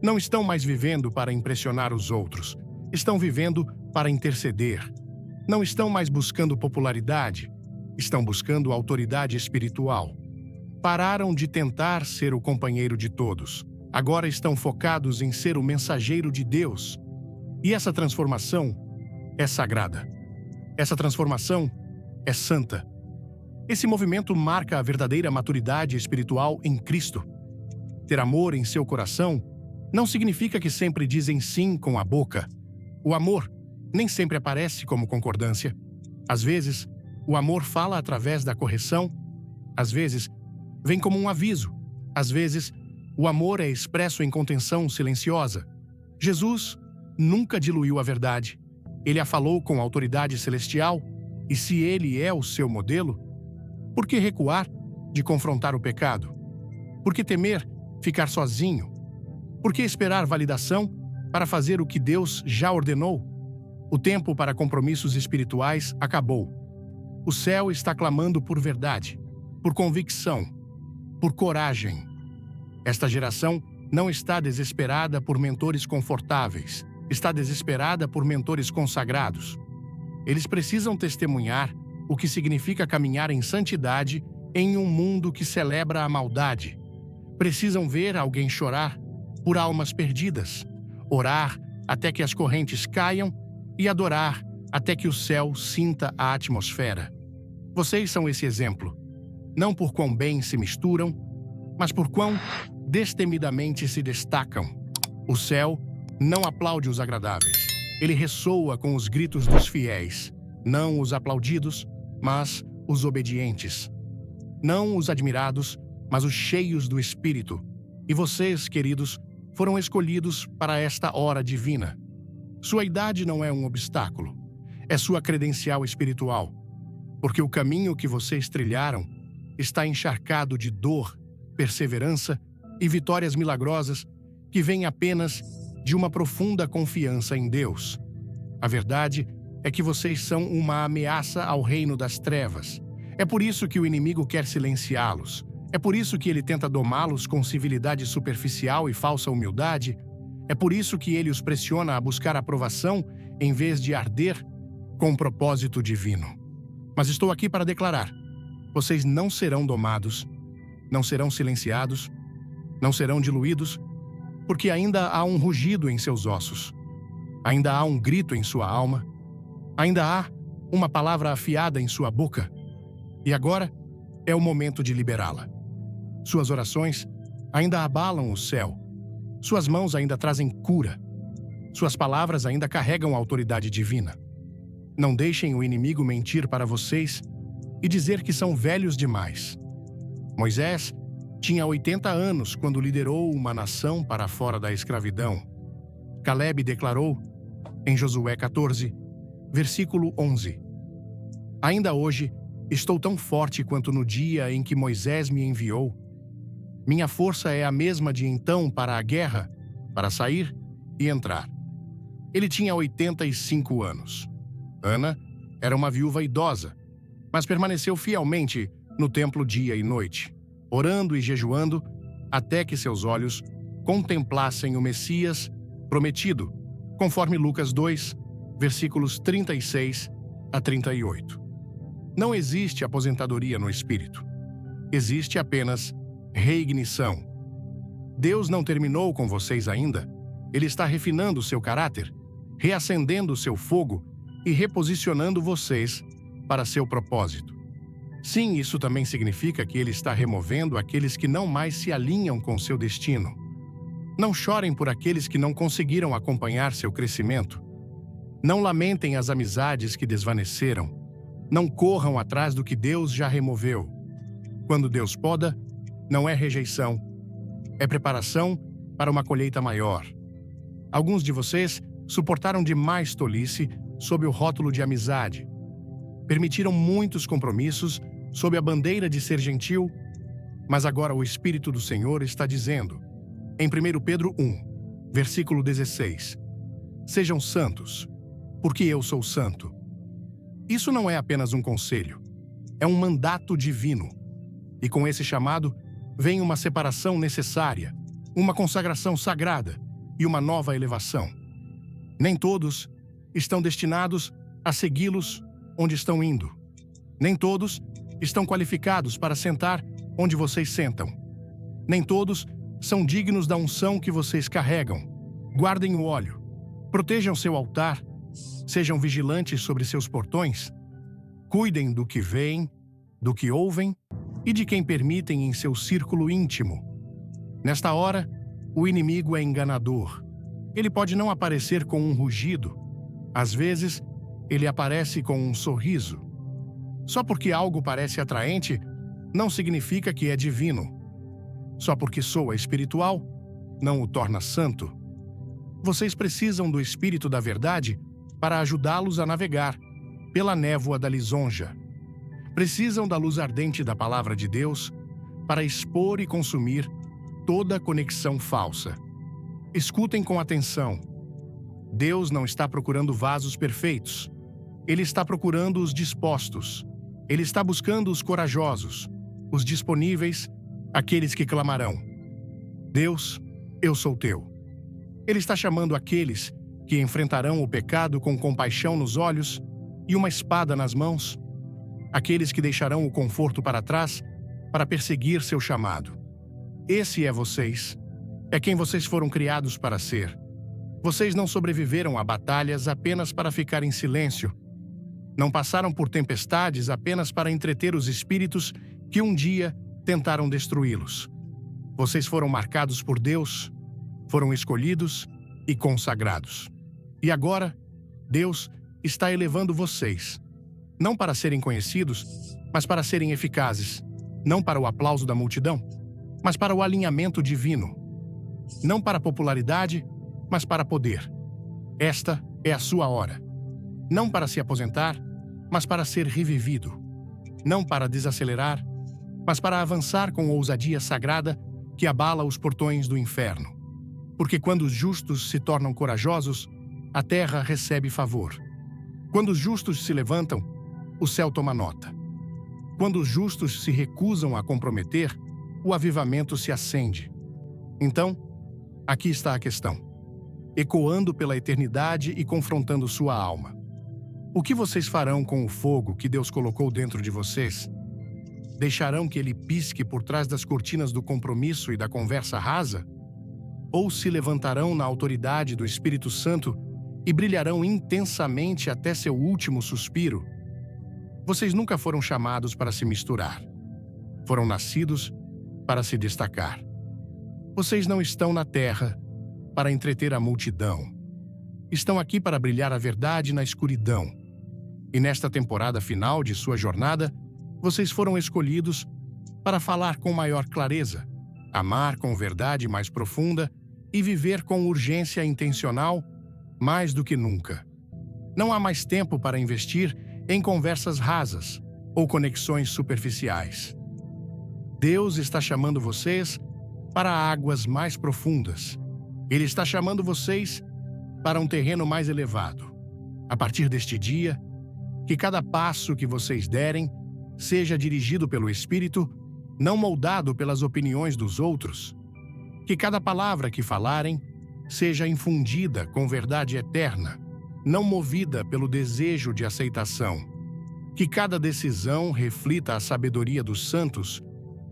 não estão mais vivendo para impressionar os outros. Estão vivendo para interceder. Não estão mais buscando popularidade. Estão buscando autoridade espiritual. Pararam de tentar ser o companheiro de todos. Agora estão focados em ser o mensageiro de Deus. E essa transformação é sagrada. Essa transformação é santa. Esse movimento marca a verdadeira maturidade espiritual em Cristo. Ter amor em seu coração não significa que sempre dizem sim com a boca. O amor nem sempre aparece como concordância. Às vezes, o amor fala através da correção. Às vezes, vem como um aviso. Às vezes, o amor é expresso em contenção silenciosa. Jesus nunca diluiu a verdade. Ele a falou com autoridade celestial. E se ele é o seu modelo, por que recuar de confrontar o pecado? Por que temer ficar sozinho? Por que esperar validação para fazer o que Deus já ordenou? O tempo para compromissos espirituais acabou. O céu está clamando por verdade, por convicção, por coragem. Esta geração não está desesperada por mentores confortáveis, está desesperada por mentores consagrados. Eles precisam testemunhar o que significa caminhar em santidade em um mundo que celebra a maldade. Precisam ver alguém chorar por almas perdidas, orar até que as correntes caiam e adorar até que o céu sinta a atmosfera. Vocês são esse exemplo, não por quão bem se misturam, mas por quão destemidamente se destacam. O céu não aplaude os agradáveis. Ele ressoa com os gritos dos fiéis, não os aplaudidos, mas os obedientes. Não os admirados, mas os cheios do Espírito. E vocês, queridos, foram escolhidos para esta hora divina. Sua idade não é um obstáculo, é sua credencial espiritual, porque o caminho que vocês trilharam está encharcado de dor, perseverança e vitórias milagrosas que vêm apenas de uma profunda confiança em Deus. A verdade é que vocês são uma ameaça ao reino das trevas. É por isso que o inimigo quer silenciá-los. É por isso que ele tenta domá-los com civilidade superficial e falsa humildade. É por isso que ele os pressiona a buscar aprovação em vez de arder com um propósito divino. Mas estou aqui para declarar: vocês não serão domados, não serão silenciados, não serão diluídos, porque ainda há um rugido em seus ossos, ainda há um grito em sua alma, ainda há uma palavra afiada em sua boca. E agora é o momento de liberá-la. Suas orações ainda abalam o céu, suas mãos ainda trazem cura, suas palavras ainda carregam a autoridade divina. Não deixem o inimigo mentir para vocês e dizer que são velhos demais. Moisés tinha 80 anos quando liderou uma nação para fora da escravidão. Caleb declarou, em Josué 14, versículo 11: Ainda hoje estou tão forte quanto no dia em que Moisés me enviou. Minha força é a mesma de então para a guerra, para sair e entrar. Ele tinha 85 anos. Ana era uma viúva idosa, mas permaneceu fielmente no templo dia e noite, orando e jejuando até que seus olhos contemplassem o Messias prometido, conforme Lucas 2, versículos 36 a 38. Não existe aposentadoria no Espírito. Existe apenas reignição. Deus não terminou com vocês ainda. Ele está refinando seu caráter, reacendendo seu fogo e reposicionando vocês para seu propósito. Sim, isso também significa que Ele está removendo aqueles que não mais se alinham com seu destino. Não chorem por aqueles que não conseguiram acompanhar seu crescimento. Não lamentem as amizades que desvaneceram. Não corram atrás do que Deus já removeu. Quando Deus poda, não é rejeição, é preparação para uma colheita maior. Alguns de vocês suportaram demais tolice sob o rótulo de amizade. Permitiram muitos compromissos sob a bandeira de ser gentil, mas agora o Espírito do Senhor está dizendo, em 1 Pedro 1, versículo 16, sejam santos, porque eu sou santo. Isso não é apenas um conselho, é um mandato divino. E com esse chamado, vem uma separação necessária, uma consagração sagrada e uma nova elevação. Nem todos estão destinados a segui-los onde estão indo. Nem todos estão qualificados para sentar onde vocês sentam. Nem todos são dignos da unção que vocês carregam. Guardem o óleo, protejam seu altar, sejam vigilantes sobre seus portões, cuidem do que veem, do que ouvem e de quem permitem em seu círculo íntimo. Nesta hora, o inimigo é enganador. Ele pode não aparecer com um rugido. Às vezes, ele aparece com um sorriso. Só porque algo parece atraente, não significa que é divino. Só porque soa espiritual, não o torna santo. Vocês precisam do Espírito da Verdade para ajudá-los a navegar pela névoa da lisonja. Precisam da luz ardente da Palavra de Deus para expor e consumir toda conexão falsa. Escutem com atenção. Deus não está procurando vasos perfeitos. Ele está procurando os dispostos. Ele está buscando os corajosos, os disponíveis, aqueles que clamarão: Deus, eu sou teu. Ele está chamando aqueles que enfrentarão o pecado com compaixão nos olhos e uma espada nas mãos, aqueles que deixarão o conforto para trás para perseguir seu chamado. Esse é vocês. É quem vocês foram criados para ser. Vocês não sobreviveram a batalhas apenas para ficar em silêncio. Não passaram por tempestades apenas para entreter os espíritos que um dia tentaram destruí-los. Vocês foram marcados por Deus, foram escolhidos e consagrados. E agora, Deus está elevando vocês, não para serem conhecidos, mas para serem eficazes, não para o aplauso da multidão, mas para o alinhamento divino, não para popularidade, mas para poder. Esta é a sua hora, não para se aposentar, mas para ser revivido, não para desacelerar, mas para avançar com ousadia sagrada que abala os portões do inferno. Porque quando os justos se tornam corajosos, a terra recebe favor. Quando os justos se levantam, o céu toma nota. Quando os justos se recusam a comprometer, o avivamento se acende. Então, aqui está a questão, ecoando pela eternidade e confrontando sua alma. O que vocês farão com o fogo que Deus colocou dentro de vocês? Deixarão que ele pisque por trás das cortinas do compromisso e da conversa rasa? Ou se levantarão na autoridade do Espírito Santo e brilharão intensamente até seu último suspiro? Vocês nunca foram chamados para se misturar. Foram nascidos para se destacar. Vocês não estão na terra para entreter a multidão. Estão aqui para brilhar a verdade na escuridão. E nesta temporada final de sua jornada, vocês foram escolhidos para falar com maior clareza, amar com verdade mais profunda e viver com urgência intencional mais do que nunca. Não há mais tempo para investir em conversas rasas ou conexões superficiais. Deus está chamando vocês para águas mais profundas. Ele está chamando vocês para um terreno mais elevado. A partir deste dia, que cada passo que vocês derem seja dirigido pelo Espírito, não moldado pelas opiniões dos outros. Que cada palavra que falarem seja infundida com verdade eterna, não movida pelo desejo de aceitação. Que cada decisão reflita a sabedoria dos santos,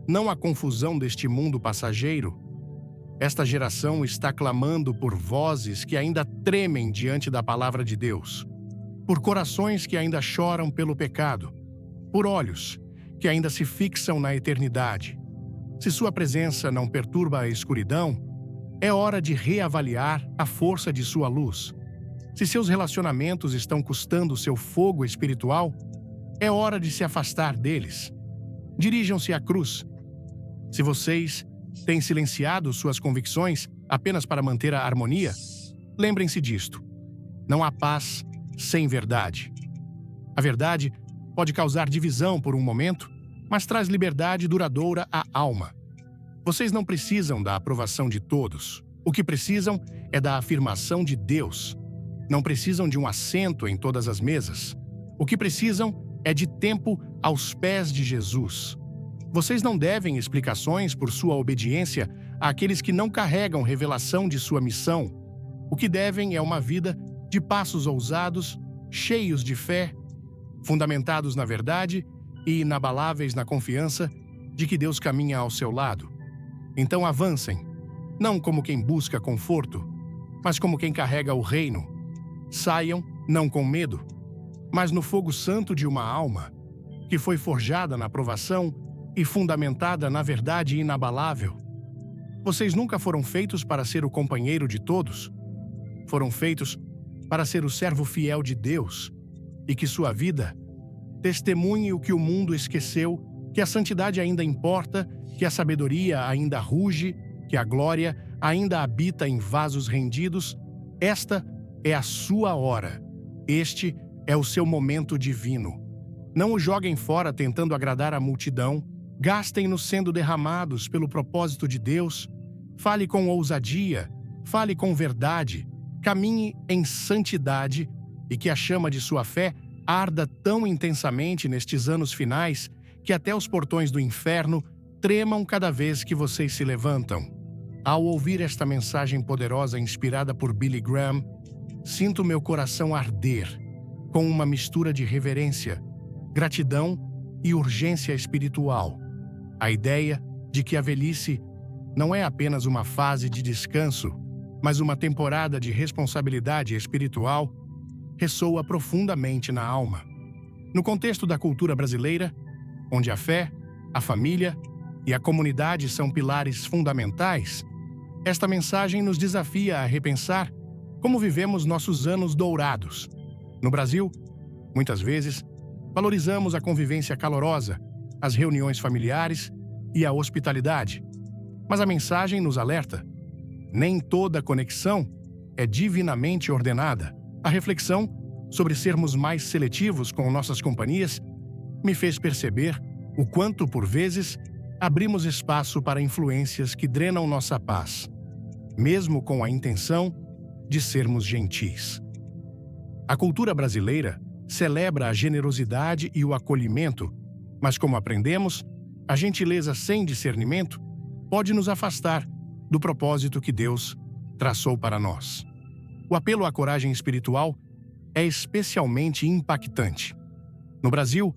não a confusão deste mundo passageiro. Esta geração está clamando por vozes que ainda tremem diante da palavra de Deus, por corações que ainda choram pelo pecado, por olhos que ainda se fixam na eternidade. Se sua presença não perturba a escuridão, é hora de reavaliar a força de sua luz. Se seus relacionamentos estão custando seu fogo espiritual, é hora de se afastar deles. Dirijam-se à cruz. Se vocês têm silenciado suas convicções apenas para manter a harmonia, lembrem-se disto. Não há paz sem verdade. A verdade pode causar divisão por um momento, mas traz liberdade duradoura à alma. Vocês não precisam da aprovação de todos. O que precisam é da afirmação de Deus. Não precisam de um assento em todas as mesas. O que precisam é de tempo aos pés de Jesus. Vocês não devem explicações por sua obediência àqueles que não carregam revelação de sua missão. O que devem é uma vida de passos ousados, cheios de fé, fundamentados na verdade e inabaláveis na confiança de que Deus caminha ao seu lado. Então avancem, não como quem busca conforto, mas como quem carrega o reino. Saiam, não com medo, mas no fogo santo de uma alma, que foi forjada na provação e fundamentada na verdade inabalável. Vocês nunca foram feitos para ser o companheiro de todos. Foram feitos para ser o servo fiel de Deus, e que sua vida testemunhe o que o mundo esqueceu, que a santidade ainda importa, que a sabedoria ainda ruge, que a glória ainda habita em vasos rendidos. Esta é a sua hora. Este é o seu momento divino. Não o joguem fora tentando agradar a multidão. Gastem-no sendo derramados pelo propósito de Deus. Fale com ousadia, fale com verdade, caminhe em santidade e que a chama de sua fé arda tão intensamente nestes anos finais que até os portões do inferno tremam cada vez que vocês se levantam. Ao ouvir esta mensagem poderosa inspirada por Billy Graham, sinto meu coração arder com uma mistura de reverência, gratidão e urgência espiritual. A ideia de que a velhice não é apenas uma fase de descanso, mas uma temporada de responsabilidade espiritual, ressoa profundamente na alma. No contexto da cultura brasileira, onde a fé, a família e a comunidade são pilares fundamentais, esta mensagem nos desafia a repensar como vivemos nossos anos dourados. No Brasil, muitas vezes, valorizamos a convivência calorosa, as reuniões familiares e a hospitalidade. Mas a mensagem nos alerta: nem toda conexão é divinamente ordenada. A reflexão sobre sermos mais seletivos com nossas companhias me fez perceber o quanto, por vezes, abrimos espaço para influências que drenam nossa paz, mesmo com a intenção de sermos gentis. A cultura brasileira celebra a generosidade e o acolhimento, mas, como aprendemos, a gentileza sem discernimento pode nos afastar do propósito que Deus traçou para nós. O apelo à coragem espiritual é especialmente impactante. No Brasil,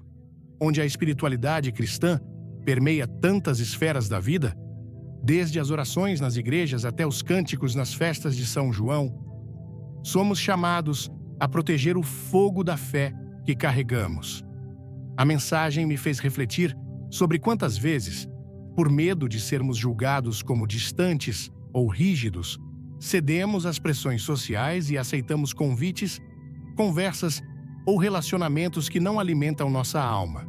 onde a espiritualidade cristã permeia tantas esferas da vida, desde as orações nas igrejas até os cânticos nas festas de São João, somos chamados a proteger o fogo da fé que carregamos. A mensagem me fez refletir sobre quantas vezes, por medo de sermos julgados como distantes ou rígidos, cedemos às pressões sociais e aceitamos convites, conversas ou relacionamentos que não alimentam nossa alma.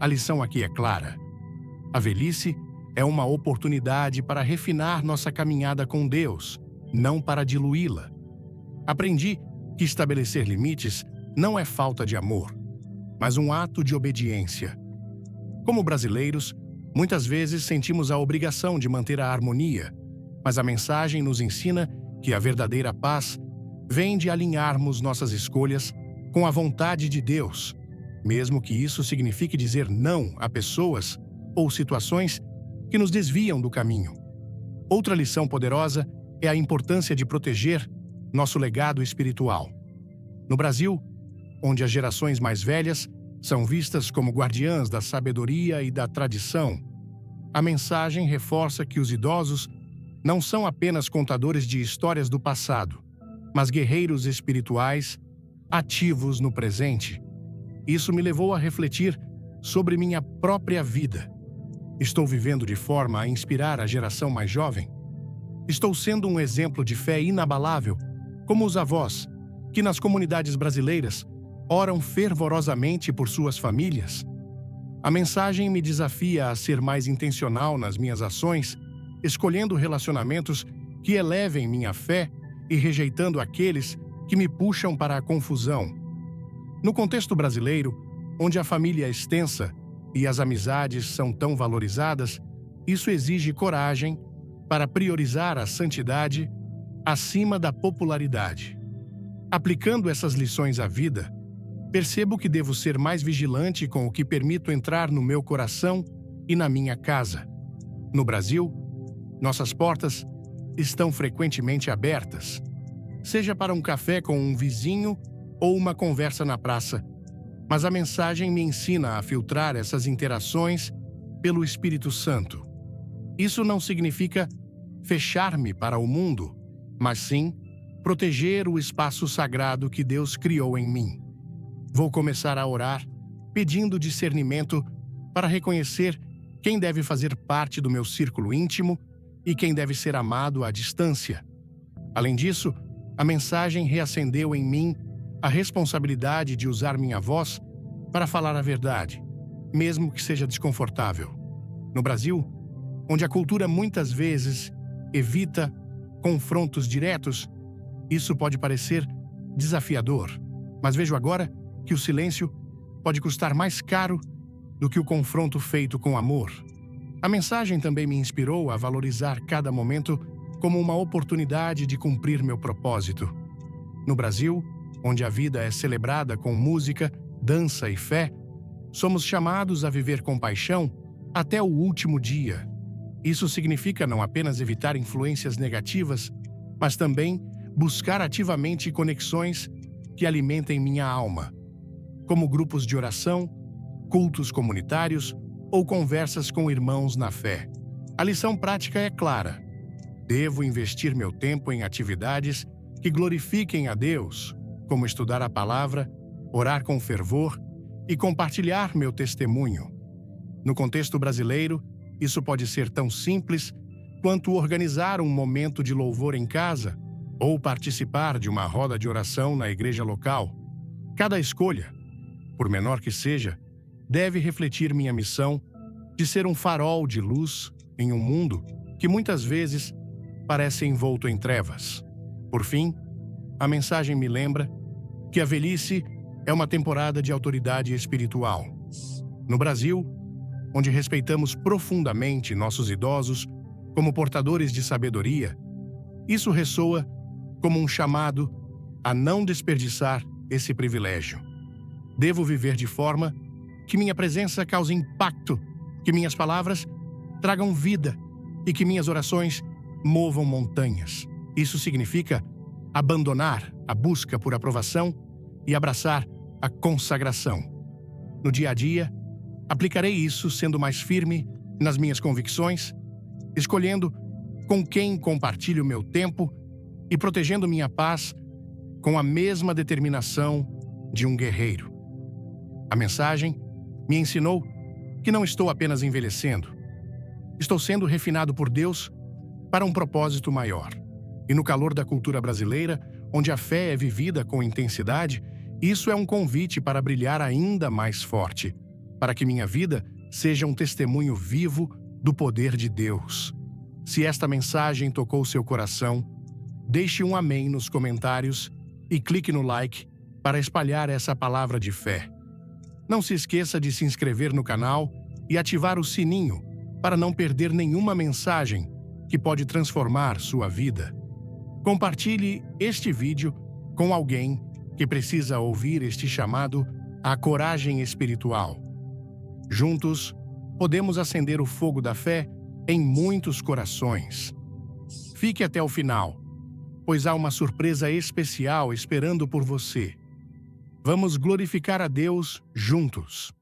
A lição aqui é clara. A velhice é uma oportunidade para refinar nossa caminhada com Deus, não para diluí-la. Aprendi que estabelecer limites não é falta de amor, mas um ato de obediência. Como brasileiros, muitas vezes sentimos a obrigação de manter a harmonia, mas a mensagem nos ensina que a verdadeira paz vem de alinharmos nossas escolhas com a vontade de Deus, mesmo que isso signifique dizer não a pessoas ou situações que nos desviam do caminho. Outra lição poderosa é a importância de proteger nosso legado espiritual. No Brasil, onde as gerações mais velhas são vistas como guardiãs da sabedoria e da tradição, a mensagem reforça que os idosos não são apenas contadores de histórias do passado, mas guerreiros espirituais ativos no presente. Isso me levou a refletir sobre minha própria vida. Estou vivendo de forma a inspirar a geração mais jovem? Estou sendo um exemplo de fé inabalável, como os avós, que nas comunidades brasileiras oram fervorosamente por suas famílias? A mensagem me desafia a ser mais intencional nas minhas ações, escolhendo relacionamentos que elevem minha fé e rejeitando aqueles que me puxam para a confusão. No contexto brasileiro, onde a família é extensa e as amizades são tão valorizadas, isso exige coragem para priorizar a santidade acima da popularidade. Aplicando essas lições à vida, percebo que devo ser mais vigilante com o que permito entrar no meu coração e na minha casa. No Brasil, nossas portas estão frequentemente abertas, seja para um café com um vizinho ou uma conversa na praça, mas a mensagem me ensina a filtrar essas interações pelo Espírito Santo. Isso não significa fechar-me para o mundo, mas sim proteger o espaço sagrado que Deus criou em mim. Vou começar a orar, pedindo discernimento para reconhecer quem deve fazer parte do meu círculo íntimo e quem deve ser amado à distância. Além disso, a mensagem reacendeu em mim a responsabilidade de usar minha voz para falar a verdade, mesmo que seja desconfortável. No Brasil, onde a cultura muitas vezes evita confrontos diretos, isso pode parecer desafiador, mas vejo agora que o silêncio pode custar mais caro do que o confronto feito com amor. A mensagem também me inspirou a valorizar cada momento como uma oportunidade de cumprir meu propósito. No Brasil, onde a vida é celebrada com música, dança e fé, somos chamados a viver com paixão até o último dia. Isso significa não apenas evitar influências negativas, mas também buscar ativamente conexões que alimentem minha alma, como grupos de oração, cultos comunitários ou conversas com irmãos na fé. A lição prática é clara. Devo investir meu tempo em atividades que glorifiquem a Deus, como estudar a palavra, orar com fervor e compartilhar meu testemunho. No contexto brasileiro, isso pode ser tão simples quanto organizar um momento de louvor em casa ou participar de uma roda de oração na igreja local. Cada escolha, por menor que seja, deve refletir minha missão de ser um farol de luz em um mundo que muitas vezes parece envolto em trevas. Por fim, a mensagem me lembra que a velhice é uma temporada de autoridade espiritual. No Brasil, onde respeitamos profundamente nossos idosos como portadores de sabedoria, isso ressoa como um chamado a não desperdiçar esse privilégio. Devo viver de forma que minha presença cause impacto, que minhas palavras tragam vida e que minhas orações movam montanhas. Isso significa abandonar a busca por aprovação e abraçar a consagração. No dia a dia, aplicarei isso sendo mais firme nas minhas convicções, escolhendo com quem compartilho meu tempo e protegendo minha paz com a mesma determinação de um guerreiro. A mensagem me ensinou que não estou apenas envelhecendo. Estou sendo refinado por Deus para um propósito maior. E no calor da cultura brasileira, onde a fé é vivida com intensidade, isso é um convite para brilhar ainda mais forte, para que minha vida seja um testemunho vivo do poder de Deus. Se esta mensagem tocou seu coração, deixe um amém nos comentários e clique no like para espalhar essa palavra de fé. Não se esqueça de se inscrever no canal e ativar o sininho para não perder nenhuma mensagem que pode transformar sua vida. Compartilhe este vídeo com alguém que precisa ouvir este chamado à coragem espiritual. Juntos, podemos acender o fogo da fé em muitos corações. Fique até o final, pois há uma surpresa especial esperando por você. Vamos glorificar a Deus juntos.